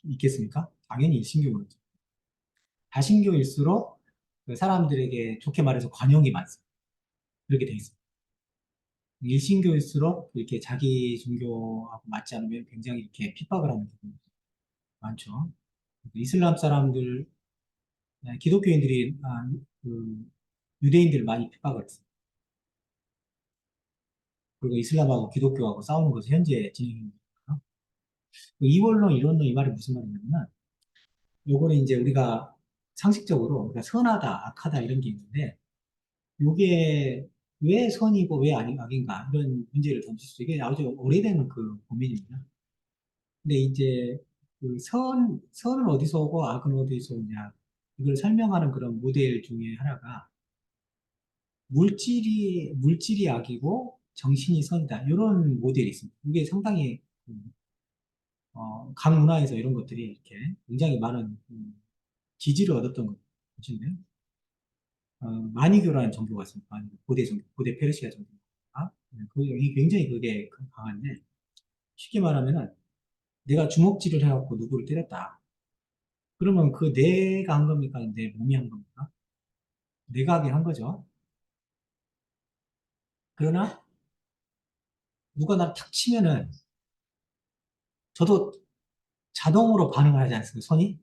S1: 있겠습니까? 당연히 일신교 문화죠. 다신교일수록 그 사람들에게 좋게 말해서 관용이 많습니다. 그렇게 돼 있습니다. 일신교일수록 이렇게 자기 종교하고 맞지 않으면 굉장히 이렇게 핍박을 하는 경우가 많죠. 이슬람 사람들, 기독교인들이 그 유대인들을 많이 핍박을 했어요. 그리고 이슬람하고 기독교하고 싸우는 것이 현재 진행입니다. 이원론, 이론론 이 말이 무슨 말이냐면, 요거는 이제 우리가 상식적으로 우리가 선하다, 악하다 이런 게 있는데, 요게 왜 선이고 왜 악인가 이런 문제를 던질 수 이게 아주 오래된 그 고민입니다. 근데 이제 그 선은 어디서 오고 악은 어디서 오냐 이걸 설명하는 그런 모델 중에 하나가 물질이 악이고 정신이 선이다 이런 모델이 있습니다. 이게 상당히 각 문화에서 이런 것들이 이렇게 굉장히 많은 지지를 얻었던 것인데요. 마니교라는 종교가 있습니다. 고대 종교, 고대 페르시아 종교가. 이게 굉장히 그게 강한데, 쉽게 말하면은, 내가 주먹질을 해갖고 누구를 때렸다. 그러면 그 내가 한 겁니까? 내 몸이 한 겁니까? 내가 하긴 한 거죠. 그러나, 누가 나를 탁 치면은, 저도 자동으로 반응을 하지 않습니까? 손이?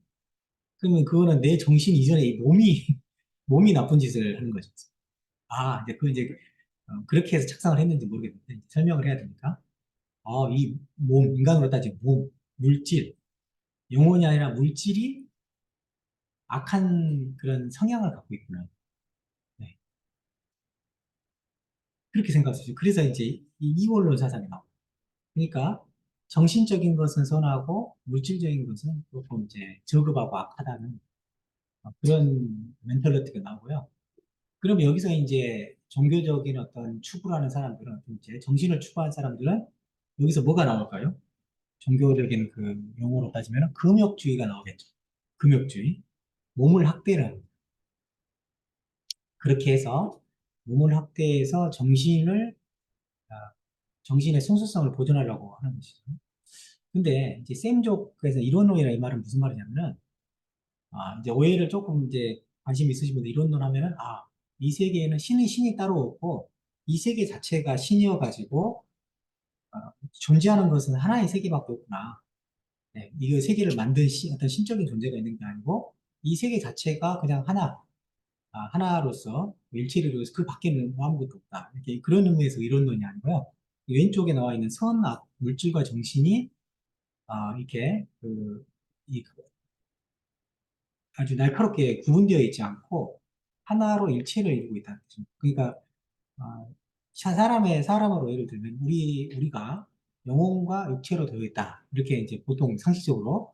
S1: 그러면 그거는 내 정신 이전에 이 몸이 나쁜 짓을 하는 거죠. 이제 그렇게 해서 착상을 했는지 모르겠는데 이제 설명을 해야 되니까 이 몸, 인간으로 따지면 몸, 물질, 영혼이 아니라 물질이 악한 그런 성향을 갖고 있구나. 네, 그렇게 생각하시죠. 그래서 이제 이 이원론 사상이 나옵니다. 그러니까 정신적인 것은 선하고 물질적인 것은 조금 이제 저급하고 악하다는 그런 멘탈리티가 나오고요. 그럼 여기서 이제 종교적인 어떤 추구를 하는 사람들은 이제 정신을 추구하는 사람들은 여기서 뭐가 나올까요? 종교적인 그 용어로 따지면 금욕주의가 나오겠죠. 금욕주의. 몸을 학대를 그렇게 해서 몸을 학대해서 아, 정신의 순수성을 보존하려고 하는 것이죠. 근데 이제 샘족에서 이론론이라 이 말은 무슨 말이냐면은 이제 오해를 조금 이제 관심 있으신 분들 이론론 하면은 이 세계에는 신이 따로 없고 이 세계 자체가 신이어가지고 존재하는 것은 하나의 세계밖에 없구나. 네, 이거 세계를 만든 어떤 신적인 존재가 있는 게 아니고 이 세계 자체가 그냥 하나로서 일체를 이루어서 그 밖에는 뭐 아무것도 없다. 이렇게 그런 의미에서 이론론이 아니고요. 왼쪽에 나와 있는 선악, 물질과 정신이 이렇게 이 아주 날카롭게 구분되어 있지 않고 하나로 일체를 이루고 있다는 거죠. 그러니까 사람으로 예를 들면 우리가 영혼과 육체로 되어 있다. 이렇게 이제 보통 상식적으로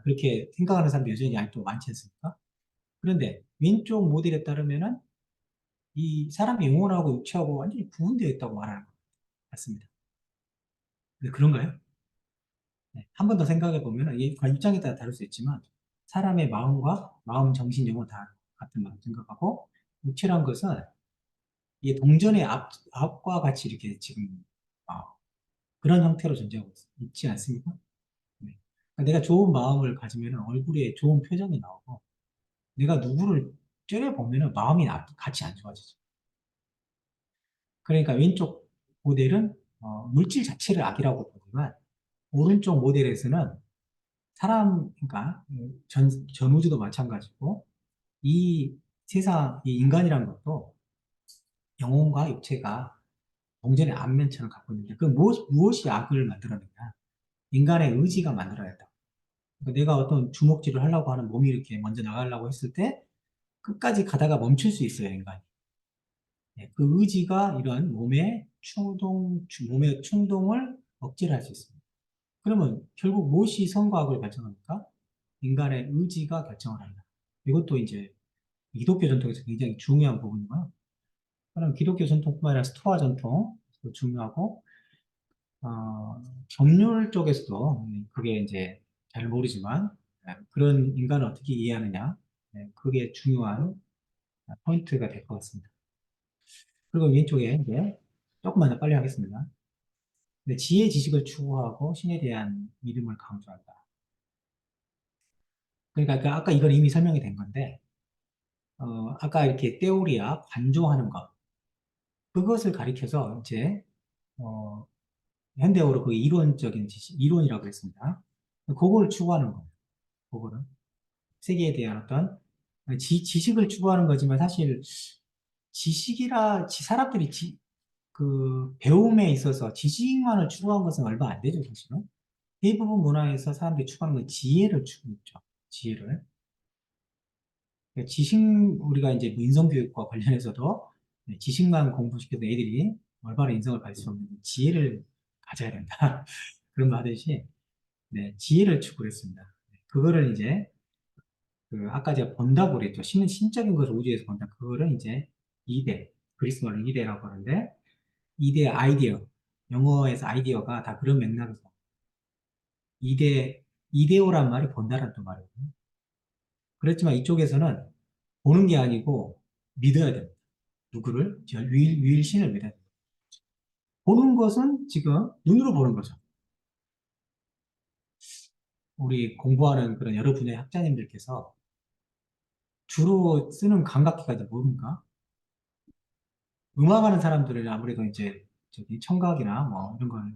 S1: 그렇게 생각하는 사람도 여전히 아직도 많지 않습니까? 그런데 왼쪽 모델에 따르면은 이 사람의 영혼하고 육체하고 완전히 구분되어 있다고 말하는 것 같습니다. 근데 그런가요? 네. 한 번 더 생각해 보면 이 입장에 따라 다를 수 있지만 사람의 마음과 마음, 정신, 영혼 다 같은 마음 생각하고 육체란 것은 이 동전의 앞과 같이 이렇게 지금 어, 그런 형태로 존재하고 있지 않습니까? 네. 그러니까 내가 좋은 마음을 가지면 얼굴에 좋은 표정이 나오고 내가 누구를 째려보면 마음이 같이 안 좋아지죠. 그러니까 왼쪽 모델은 물질 자체를 악이라고 보지만 오른쪽 모델에서는 그러니까 전 우주도 마찬가지고 이 이 인간이란 것도 영혼과 육체가 동전의 앞면처럼 갖고 있는데 무엇이 악을 만들어내냐? 인간의 의지가 만들어야 된다. 그러니까 내가 어떤 주먹질을 하려고 하는 몸이 이렇게 먼저 나가려고 했을 때 끝까지 가다가 멈출 수 있어요, 인간이. 네, 그 의지가 이런 몸의 충동을 억제를 할 수 있습니다. 그러면 결국 무엇이 선과 악을 결정합니까? 인간의 의지가 결정을 한다. 이것도 이제 기독교 전통에서 굉장히 중요한 부분이고요. 그럼 기독교 전통뿐만 아니라 스토아 전통도 중요하고, 법률 쪽에서도 그게 이제 잘 모르지만, 그런 인간을 어떻게 이해하느냐, 그게 중요한 포인트가 될 것 같습니다. 그리고 왼쪽에 이제 조금만 더 빨리 하겠습니다. 근데 지혜 지식을 추구하고 신에 대한 믿음을 강조한다. 그러니까 아까 이건 이미 설명이 된 건데, 아까 이렇게 테오리아, 관조하는 것, 그것을 가리켜서 이제, 어, 현대어로 그 이론적인 지식, 이론이라고 했습니다. 그걸 추구하는 거예요. 그거는. 세계에 대한 어떤 지식을 추구하는 거지만 사실 사람들이 그 배움에 있어서 지식만을 추구한 것은 얼마 안 되죠, 사실은. 대부분 문화에서 사람들이 추구하는 건 지혜를 추구했죠. 지혜를. 그러니까 우리가 이제 뭐 인성교육과 관련해서도 지식만 공부시켜서 애들이 올바른 인성을 가질 수 없는 지혜를 가져야 된다. 그런 말 하듯이, 지혜를 추구했습니다. 그거를 이제, 아까 제가 본다고 그랬죠. 신적인 것을 우주에서 본다. 그거를 이제 이데, 그리스 말로 이데라고 하는데, 이데 아이디어, 영어에서 아이디어가 다 그런 맥락에서, 이데오란 말이 본다라는 또 말이거든요. 그렇지만 이쪽에서는 보는 게 아니고 믿어야 됩니다. 누구를? 유일신을 믿어야 됩니다. 보는 것은 지금 눈으로 보는 거죠. 우리 공부하는 그런 여러 분야의 학자님들께서 주로 쓰는 감각기가 이제 뭡니까? 음악하는 사람들은 아무래도 이제 저기 청각이나 뭐 이런 걸,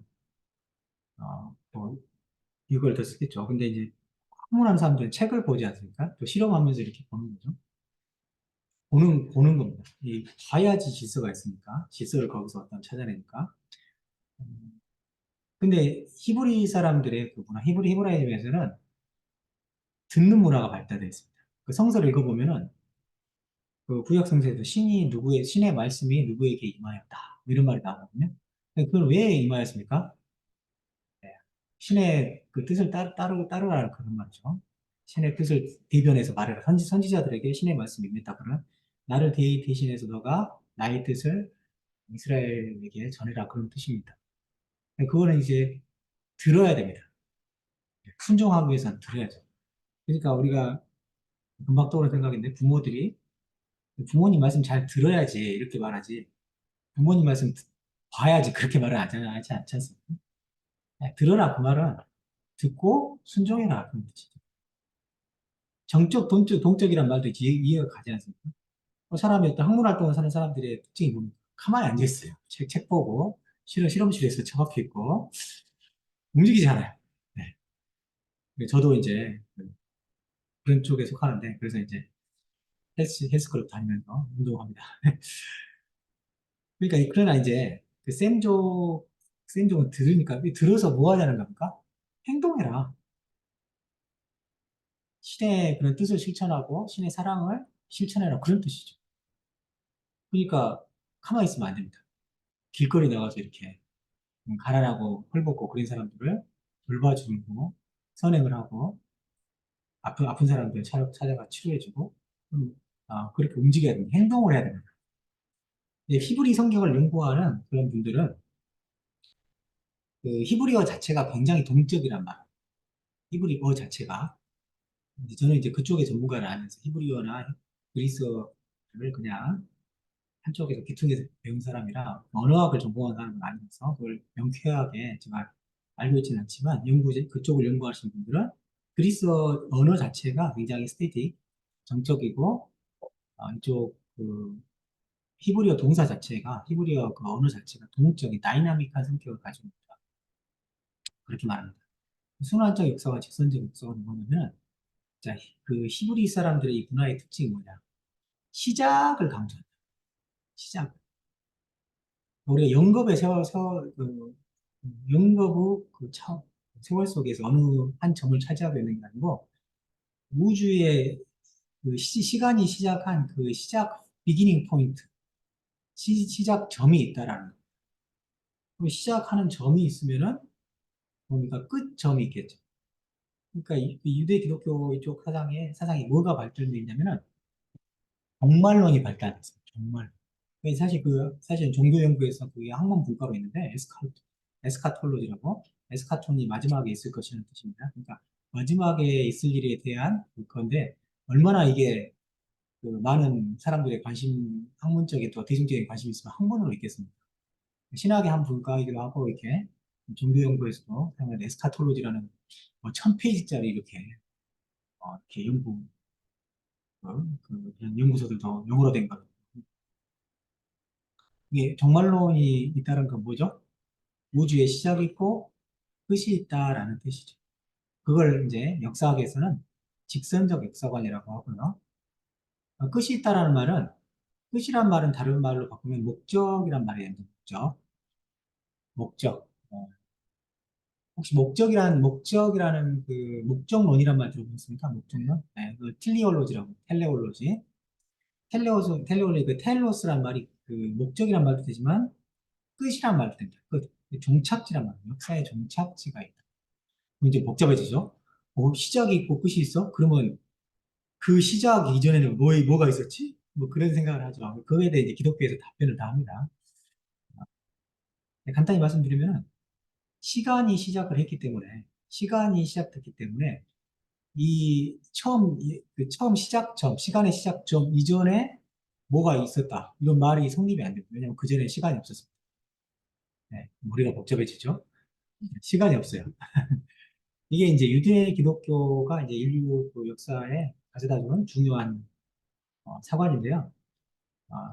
S1: 뭐 이걸 더 쓰겠죠. 근데 이제 학문하는 사람들은 책을 보지 않습니까? 또 실험하면서 이렇게 보는 거죠. 보는 겁니다. 이 봐야지 질서가 있으니까. 질서를 거기서 어떤 찾아내니까. 음, 근데 히브리 사람들의 그 문화, 히브라임에서는 듣는 문화가 발달되어 있습니다. 그 성서를 읽어보면은 그 구약 성서에도 신의 말씀이 누구에게 임하였다. 뭐 이런 말이 나오거든요. 근데 그걸 왜 임하였습니까? 네. 신의 그 뜻을 따르라는 그런 말이죠. 신의 뜻을 대변해서 말해라. 선지자들에게 신의 말씀이 임했다. 그러면 나를 대신해서 너가 나의 뜻을 이스라엘에게 전해라. 그런 뜻입니다. 근데 그거는 이제 들어야 됩니다. 순종하기 위해서는 들어야죠. 그러니까 우리가 금방 떠오르는 생각인데 부모님 말씀 잘 들어야지 이렇게 말하지. 부모님 말씀 봐야지 그렇게 말을 하지 않지 않습니까? 들어라 그 말은 듣고 순종해라 그런 뜻이죠. 동적이란 말도 이해가 가지 않습니까? 사람이 어떤 학문 활동을 하는 사람들의 특징이 뭡니까? 가만히 앉아 있어요. 책 보고 실험실에서 처박혀 있고 움직이지 않아요. 네. 저도 이제 그런 쪽에 속하는데 그래서 이제 헬스클럽 다니면서 운동합니다. 그러니까 그러나 이제 그 쌤족은 들으니까 들어서 뭐 하자는 겁니까? 행동해라. 신의 그런 뜻을 실천하고 신의 사랑을 실천해라. 그런 뜻이죠. 그러니까 가만히 있으면 안 됩니다. 길거리 나가서 이렇게 가난하고 헐벗고 그런 사람들을 돌봐주고 선행을 하고 아픈 사람들 찾아가 치료해주고 그렇게 움직여야 됩니다. 행동을 해야 됩니다. 히브리 성경을 연구하는 그런 분들은 그 히브리어 자체가 굉장히 동적이란 말. 히브리어 자체가 저는 이제 그쪽의 전문가를 아면서 히브리어나 그리스어를 그냥 한쪽에서 기퉁에서 배운 사람이라 언어학을 전공한 사람은 아니면서 그걸 명쾌하게 제가 알고 있지는 않지만 그쪽을 연구하시는 분들은 그리스어 언어 자체가 굉장히 스테틱, 정적이고 이쪽 그 히브리어 그 언어 자체가 동적인 다이나믹한 성격을 가지고 있다. 그렇게 말합니다. 순환적 역사와 직선적 역사가 뭐냐면 자, 그 히브리 사람들의 이 문화의 특징이 뭐냐? 시작을 강조한다. 시작. 우리가 영겁의 세월 속에서 어느 한 점을 차지하고 있는 게 아니고 우주의 그 시간이 시작한 그 비기닝 포인트, 시작 점이 있다라는 거. 그 시작하는 점이 있으면은 뭡니까? 끝 점이 있겠죠. 그러니까 이 유대 기독교 이쪽 사상이 뭐가 발전되어 있냐면은 종말론이 발달했어요. 종말. 사실 종교 연구에서 그게 학문 분과로 있는데, 에스카톨로지라고, 에스카톤이 마지막에 있을 것이라는 뜻입니다. 그러니까, 마지막에 있을 일에 대한 건데, 얼마나 이게 그 많은 사람들의 학문적인 또 대중적인 관심이 있으면 학문으로 있겠습니까? 신학의 한 분과이기도 하고, 이렇게, 종교 연구에서도 사용하는 에스카톨로지라는 1000페이지짜리 이렇게 그냥 연구서들도 영어로 된 거. 이게 종말론이 있다는 건 뭐죠? 우주에 시작이 있고 끝이 있다라는 뜻이죠. 그걸 이제 역사학에서는 직선적 역사관이라고 하고요. 끝이 있다라는 말은 끝이란 말은 다른 말로 바꾸면 목적이란 말이 됩니다. 목적. 혹시 목적이라는 그 목적론이란 말 들어보셨습니까? 목적론? 네, 그 텔레올로지. 텔레올로지, 그 텔로스란 말이 그 목적이란 말도 되지만 끝이란 말도 됩니다. 끝. 종착지란 말이에요. 역사의 종착지가 있다. 이제 복잡해지죠. 시작이 있고 끝이 있어? 그러면 그 시작 이전에는 뭐가 있었지? 뭐 그런 생각을 하죠. 그거에 대해 이제 기독교에서 답변을 다 합니다. 간단히 말씀드리면 시간이 시작됐기 때문에 처음 시작점, 시간의 시작점 이전에 뭐가 있었다. 이런 말이 성립이 안 됩니다. 왜냐하면 그 전에 시간이 없었습니다. 네, 머리가 복잡해지죠. 시간이 없어요. 이게 이제 유대 기독교가 이제 인류 그 역사에 가져다주는 중요한 사관인데요.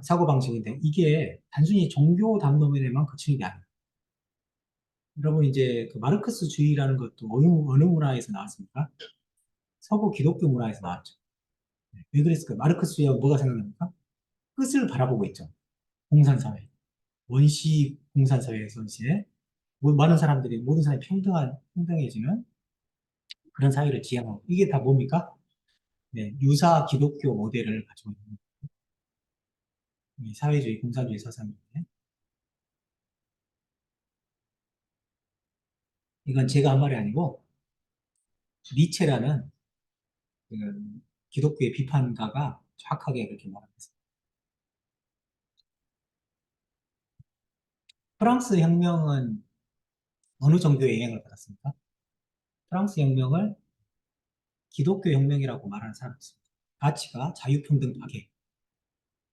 S1: 사고방식인데, 이게 단순히 종교 담론에만 그치는 게 아니에요. 여러분, 이제 그 마르크스주의라는 것도 어느 문화에서 나왔습니까? 서구 기독교 문화에서 나왔죠. 왜 그랬을까요? 마르크스주의하고 뭐가 생각납니까? 끝을 바라보고 있죠. 공산사회. 원시 공산사회에서 이제 많은 사람들이, 모든 사람이 평등해지는 그런 사회를 지향하고, 이게 다 뭡니까? 네, 유사 기독교 모델을 가지고 있는 이 사회주의, 공산주의 사상인데, 이건 제가 한 말이 아니고, 니체라는 그 기독교의 비판가가 정확하게 그렇게 말합니다. 프랑스 혁명은 어느 정도의 영향을 받았습니까? 프랑스 혁명을 기독교 혁명이라고 말하는 사람이 있습니다. 가치가 자유평등 파괴.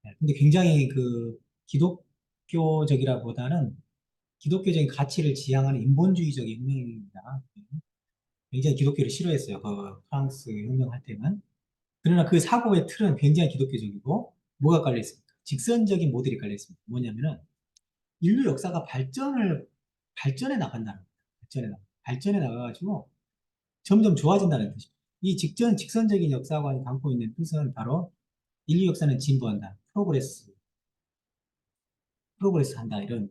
S1: 네, 근데 굉장히 그 기독교적이라보다는 기독교적인 가치를 지향하는 인본주의적인 혁명입니다. 굉장히 기독교를 싫어했어요. 그 프랑스 혁명할 때는. 그러나 그 사고의 틀은 굉장히 기독교적이고 뭐가 깔려 있습니까? 직선적인 모델이 깔려 있습니다. 뭐냐면은 인류 역사가 발전해 나간다는 거예요. 발전해 나가가지고 점점 좋아진다는 뜻입니다. 이 직선적인 역사관이 담고 있는 뜻은 바로 인류 역사는 진보한다. 프로그레스 한다. 이런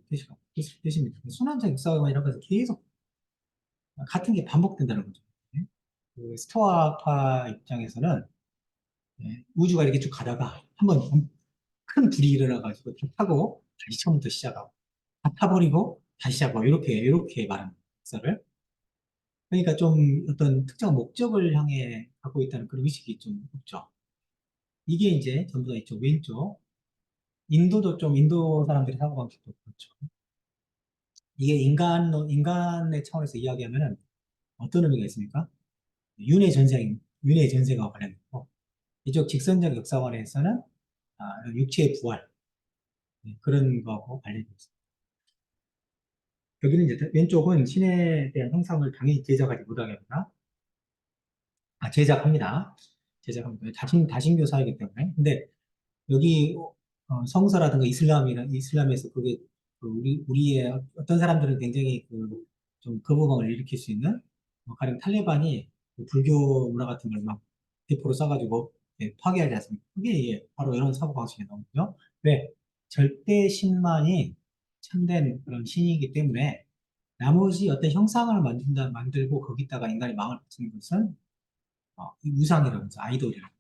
S1: 뜻입니다. 순환적 역사관이라고 해서 계속 같은 게 반복된다는 거죠. 네? 그 스토아파 입장에서는 우주가 이렇게 쭉 가다가 한번 큰 불이 일어나가지고 다 타고 다시 처음부터 시작하고 다 타버리고 다시 시작하고 이렇게 말하는 역사를. 그러니까 좀 어떤 특정 목적을 향해 가고 있다는 그런 의식이 좀 없죠. 이게 이제 전부 다 이쪽 왼쪽 인도도 좀 인도 사람들의 사고방식도 그렇죠. 이게 인간의 차원에서 이야기하면은 어떤 의미가 있습니까? 윤회 전생과 관련되고 이쪽 직선적 역사관에서는 육체의 부활 그런 거하고 관련이 있습니다. 여기는 이제 왼쪽은 신에 대한 형상을 당연히 제작하지 못하게 합니다. 제작합니다. 제작합니다. 다신교 사회이기 때문에. 근데 여기 성서라든가 이슬람에서 그게 우리의 어떤 사람들은 굉장히 좀 거부감을 일으킬 수 있는 가령 탈레반이 그 불교 문화 같은 걸 막 대포로 쏴가지고 파괴하지 않습니까? 그게 바로 이런 사고방식이 나오고요. 왜? 절대 신만이 참된 그런 신이기 때문에 나머지 어떤 형상을 만들고 거기다가 인간이 마음을 붙이는 것은 이 우상이라고 해서 아이돌이라고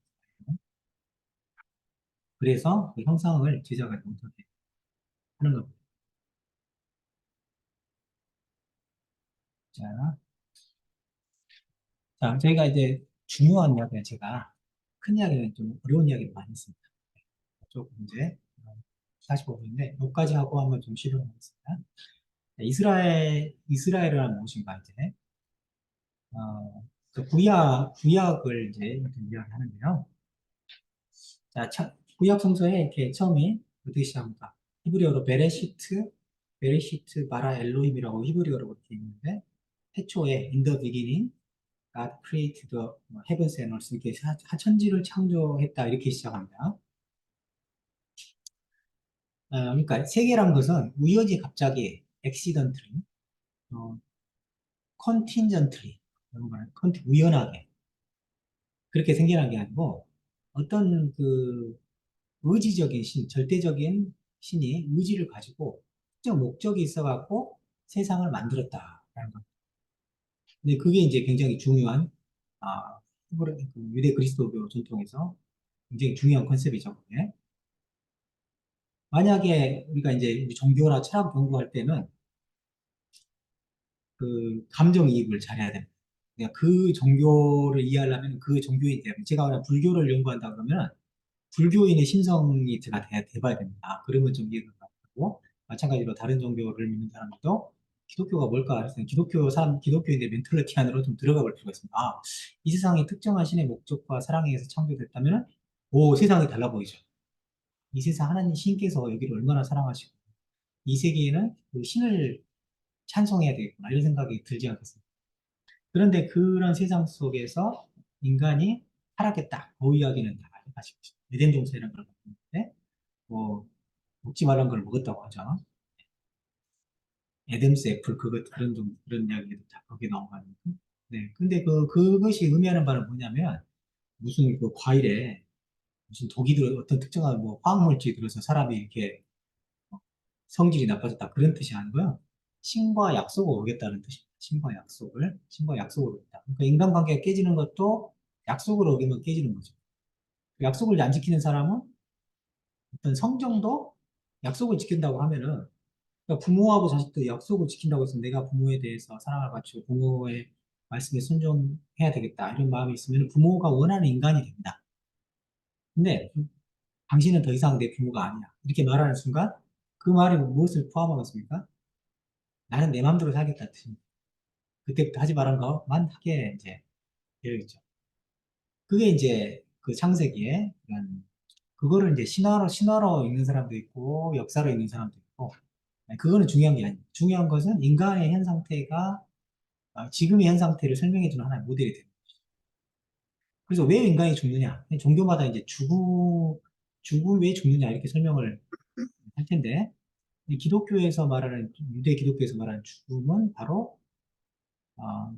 S1: 해요. 그래서 그 형상을 제작을 못하게 하는 겁니다. 자, 저희가 이제 중요한 이야기는 제가 큰 이야기는 좀 어려운 이야기를 많이 했습니다. 조금 이제 45분인데 여기까지 하고 한번 좀 쉬도록 하겠습니다. 이스라엘은 무엇인가 이제 구약을 이제 이야기하는데요. 구약 성서에 이렇게 처음이 어떻게 시작합니까? 히브리어로 베레시트 바라 엘로힘이라고 히브리어로 그렇게 있는데 태초에 in the beginning God created the heavens and earth 이렇게 하천지를 창조했다 이렇게 시작합니다. 그러니까 세계란 것은 우연히 갑자기 accidentally, 어, contingently 이런 거는 우연하게 그렇게 생겨난 게 아니고 어떤 의지적인 절대적인 신이 의지를 가지고 특정 목적이 있어갖고 세상을 만들었다라는 겁니다. 근데 그게 이제 굉장히 중요한 유대 그리스도교 전통에서 굉장히 중요한 컨셉이죠. 그게. 만약에 우리가 이제 우리 종교나 철학 연구할 때는 그 감정이입을 잘해야 됩니다. 그러니까 그 종교를 이해하려면 그 종교인 때 제가 그냥 불교를 연구한다 그러면 불교인의 심성이 제가 돼봐야 됩니다. 그러면 좀 이해가 가고 마찬가지로 다른 종교를 믿는 사람들도 기독교가 뭘까 해서 기독교인의 멘탈리티 안으로 좀 들어가 볼 필요가 있습니다. 이 세상이 특정한 신의 목적과 사랑에 의해서 창조됐다면 세상이 달라 보이죠. 이 세상 하나님 신께서 여기를 얼마나 사랑하시고 이 세계에는 그 신을 찬송해야 되겠구나 이런 생각이 들지 않겠습니까? 그런데 그런 세상 속에서 인간이 타락했다. 그 이야기는 다 아시죠? 에덴 동산이라는 걸 먹는데 뭐 먹지 말란 걸 먹었다고 하죠. 에덴스 애플 그런 이야기도 다 거기에 나오거든요. 네, 근데 그것이 의미하는 바는 뭐냐면 무슨 그 과일에 무슨 독이 들어 어떤 특정한 뭐 화학물질이 들어서 사람이 이렇게 성질이 나빠졌다 그런 뜻이 아니고요. 신과 약속을 어겼다는 뜻입니다. 신과 약속을 어겼다. 그러니까 인간관계가 깨지는 것도 약속을 어기면 깨지는 거죠. 약속을 안 지키는 사람은 어떤 성정도 약속을 지킨다고 하면은 그러니까 부모하고 자식도 약속을 지킨다고 해서 내가 부모에 대해서 사랑을 갖추고 부모의 말씀에 순종해야 되겠다 이런 마음이 있으면 부모가 원하는 인간이 됩니다. 근데 당신은 더 이상 내 부모가 아니야. 이렇게 말하는 순간 그 말이 무엇을 포함하겠습니까? 나는 내 마음대로 살겠다 뜻입니다. 그때부터 하지 말은 것만 하게 이제 되어 있죠. 그게 이제 그 창세기에 그런 그거를 이제 신화로 읽는 사람도 있고 역사로 읽는 사람도 있고 그거는 중요한 게 아니에요. 중요한 것은 인간의 현 상태가 지금의 현 상태를 설명해주는 하나의 모델이 됩니다. 그래서 왜 인간이 죽느냐? 종교마다 이제 죽음 왜 죽느냐 이렇게 설명을 할 텐데 이 기독교에서 말하는 유대 기독교에서 말하는 죽음은 바로 어,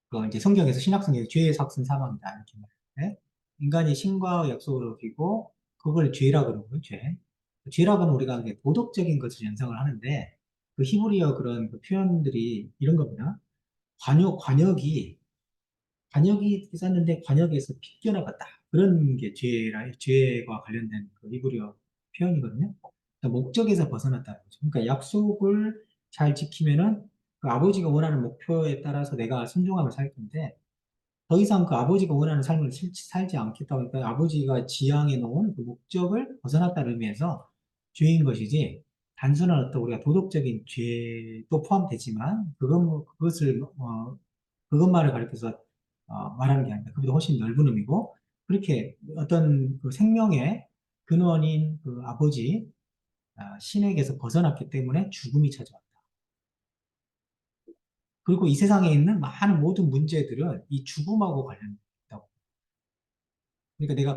S1: 그 이제 성경에서 신약 성경에서 죄의 삭은 사망이다 이렇게 말하는데 인간이 신과 약속을 어기고 그걸 죄라 그러고요 죄. 죄라 그러면 우리가 이제 도덕적인 것을 연상을 하는데 그 히브리어 그런 그 표현들이 이런 겁니다. 관역이 있었는데 관역에서 빗겨나갔다. 그런 게 죄와 관련된 그 히브리어 표현이거든요. 그러니까 목적에서 벗어났다는 거죠. 그러니까 약속을 잘 지키면은 그 아버지가 원하는 목표에 따라서 내가 순종하며 살 건데 더 이상 그 아버지가 원하는 삶을 살지 않겠다 보니까 아버지가 지향해 놓은 그 목적을 벗어났다는 의미에서 죄인 것이지 단순한 어떤 우리가 도덕적인 죄도 포함되지만 그것을 그것만을 가리켜서 말하는 게 아니다. 그보다 훨씬 넓은 의미고 그렇게 어떤 그 생명의 근원인 그 아버지 신에게서 벗어났기 때문에 죽음이 찾아왔다. 그리고 이 세상에 있는 많은 모든 문제들은 이 죽음하고 관련있다고. 그러니까 내가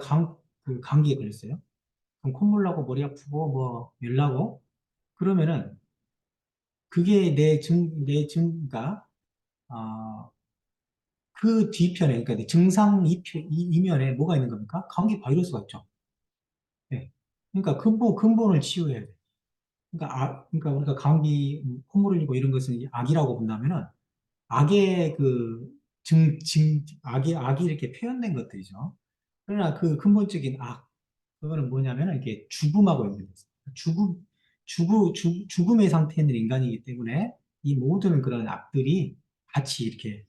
S1: 그 감기에 걸렸어요. 그럼 콧물 나고 머리 아프고 뭐 열나고 그러면은 그게 그러니까 어, 그 뒤편에 그러니까 증상 이면에 뭐가 있는 겁니까? 감기 바이러스가 있죠. 네. 그러니까 근본을 치유해야 돼. 그러니까 우리가 감기, 콧물 흘리고 이런 것은 악이라고 본다면은 악의 그 악이 이렇게 표현된 것들이죠. 그러나 그 근본적인 그거는 뭐냐면 이게 죽음하고 연결됐어요. 죽음의 상태에 있는 인간이기 때문에 이 모든 그런 악들이 같이 이렇게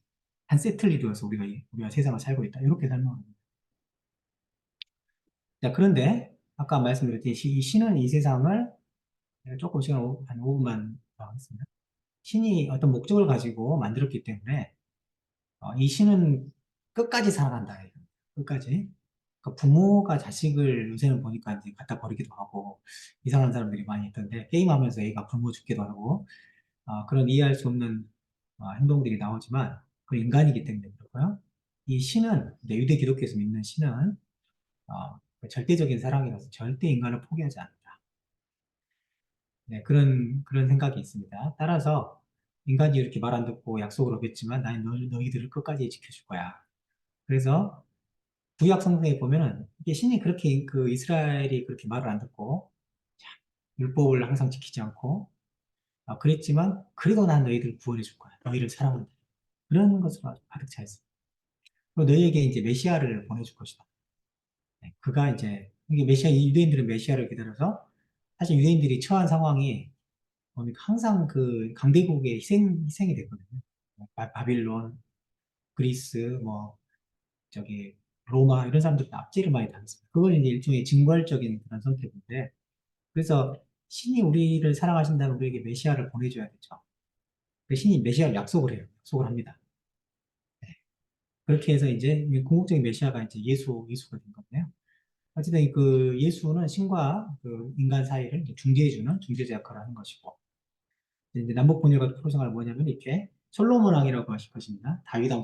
S1: 한 세트를 이루어서 우리가 세상을 살고 있다. 이렇게 설명합니다. 자, 그런데 아까 말씀드렸듯이 이 신은 이 세상을 조금 시간 한 5분만 더 하겠습니다. 신이 어떤 목적을 가지고 만들었기 때문에 이 신은 끝까지 살아간다. 끝까지. 그러니까 부모가 자식을 요새는 보니까 이제 갖다 버리기도 하고 이상한 사람들이 많이 있던데 게임하면서 애가 굶어 죽기도 하고 그런 이해할 수 없는 행동들이 나오지만 그 인간이기 때문에 그렇고요. 이 신은 이제 유대 기독교에서 믿는 신은 그 절대적인 사랑이라서 절대 인간을 포기하지 않는다. 네, 그런 생각이 있습니다. 따라서 인간이 이렇게 말 안 듣고 약속을 어겼지만 나는 너희들을 끝까지 지켜줄 거야. 그래서 구약 성경에 보면은 이게 신이 그렇게 그 이스라엘이 그렇게 말을 안 듣고 율법을 항상 지키지 않고 그랬지만 그래도 난 너희들을 구원해 줄 거야. 너희를 사랑한다. 그런 것으로 아주 가득 차 있어. 그리고 너희에게 이제 메시아를 보내줄 것이다. 네, 그가 이제 이게 유대인들은 메시아를 기다려서 사실 유대인들이 처한 상황이 항상 그 강대국의 희생이 됐거든요. 바빌론, 그리스, 뭐 저기 로마 이런 사람들이 납치를 많이 당했습니다. 그걸 이제 일종의 징벌적인 그런 선택인데 그래서 신이 우리를 사랑하신다면 우리에게 메시아를 보내줘야 되죠. 그 신이 메시아를 약속을 해요. 약속을 합니다. 네. 그렇게 해서 이제 궁극적인 메시아가 이제 예수가 된 건데요. 어쨌든 그 예수는 신과 그 인간 사이를 이제 중재해주는 중재자 역할을 하는 것이고 이제 남북 분열과 프로생활 뭐냐면 이렇게 솔로몬 왕이라고 하실 것입니다. 다윗 왕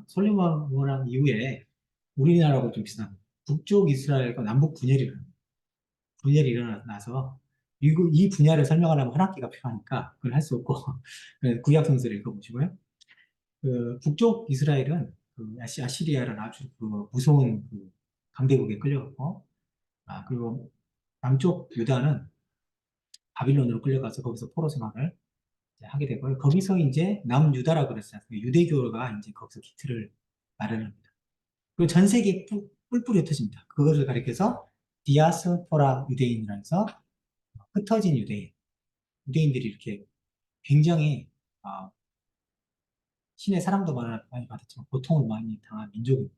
S1: 솔로몬 왕 이후에 우리나라하고 좀 비슷합니다. 북쪽 이스라엘과 남북 분열이 일어나서 이 분야를 설명하려면 한 학기가 필요하니까 그걸 할 수 없고 구약 성서를 읽어보시고요. 그 북쪽 이스라엘은 그 아시리아라는 아주 그 무서운 그 강대국에 끌려갔고, 그리고 남쪽 유다는 바빌론으로 끌려가서 거기서 포로 생활을 이제 하게 되고요. 거기서 이제 남유다라고 그랬어요. 유대교가 이제 거기서 기틀을 마련합니다. 그리고 전 세계에 뿔뿔이 흩어집니다. 그것을 가리켜서 디아스포라 유대인이라 해서 흩어진 유대인, 유대인들이 이렇게 굉장히 신의 사랑도 많이 받았지만 고통을 많이 당한 민족입니다.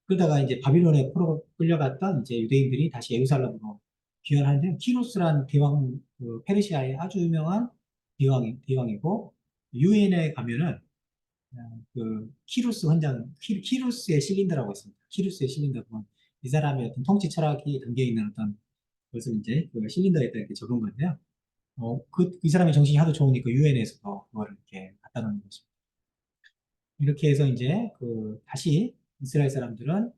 S1: 그러다가 이제 바빌론에 포로 끌려갔던 이제 유대인들이 다시 예루살렘으로 귀환하는데 키루스란 대왕, 페르시아의 아주 유명한 대왕이고 유엔에 가면은 그 키루스 헌장, 키루스의 실린더라고 있습니다. 키루스의 실린더 보면 이 사람의 어떤 통치 철학이 담겨 있는 어떤 것을 이제 그 실린더에다 이렇게 적은 건데요. 이 사람의 정신이 하도 좋으니까 유엔에서도 그거를 이렇게 갖다 놓는 거죠. 이렇게 해서 이제 다시 이스라엘 사람들은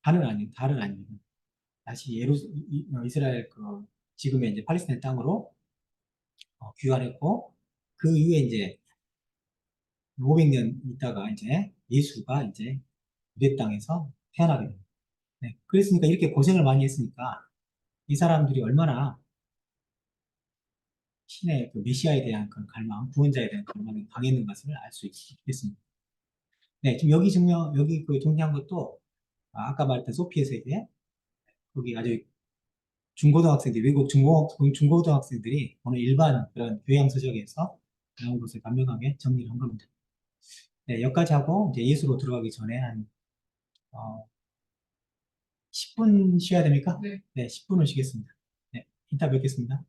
S1: 다른 아닙니다. 다시 이스라엘 지금의 이제 팔레스타인 땅으로 귀환했고 그 이후에 이제 500년 있다가 이제 예수가 이제 유대 땅에서 태어나게 됩니다. 네. 그랬으니까 이렇게 고생을 많이 했으니까 이 사람들이 얼마나 신의 그 메시아에 대한 그런 갈망, 구원자에 대한 갈망이 강했는 것을 알 수 있겠습니다. 네, 지금 여기 그 정리한 것도 아까 말했던 소피의 세계, 거기 아주 중고등학생들, 외국 중고등학생들이 오늘 일반 그런 교양 서적에서 나온 것을 간명하게 정리를 한 겁니다. 네, 여기까지 하고 이제 예수로 들어가기 전에 한 10분 쉬어야 됩니까?
S2: 네.
S1: 네, 10분을 쉬겠습니다. 네, 이따 뵙겠습니다.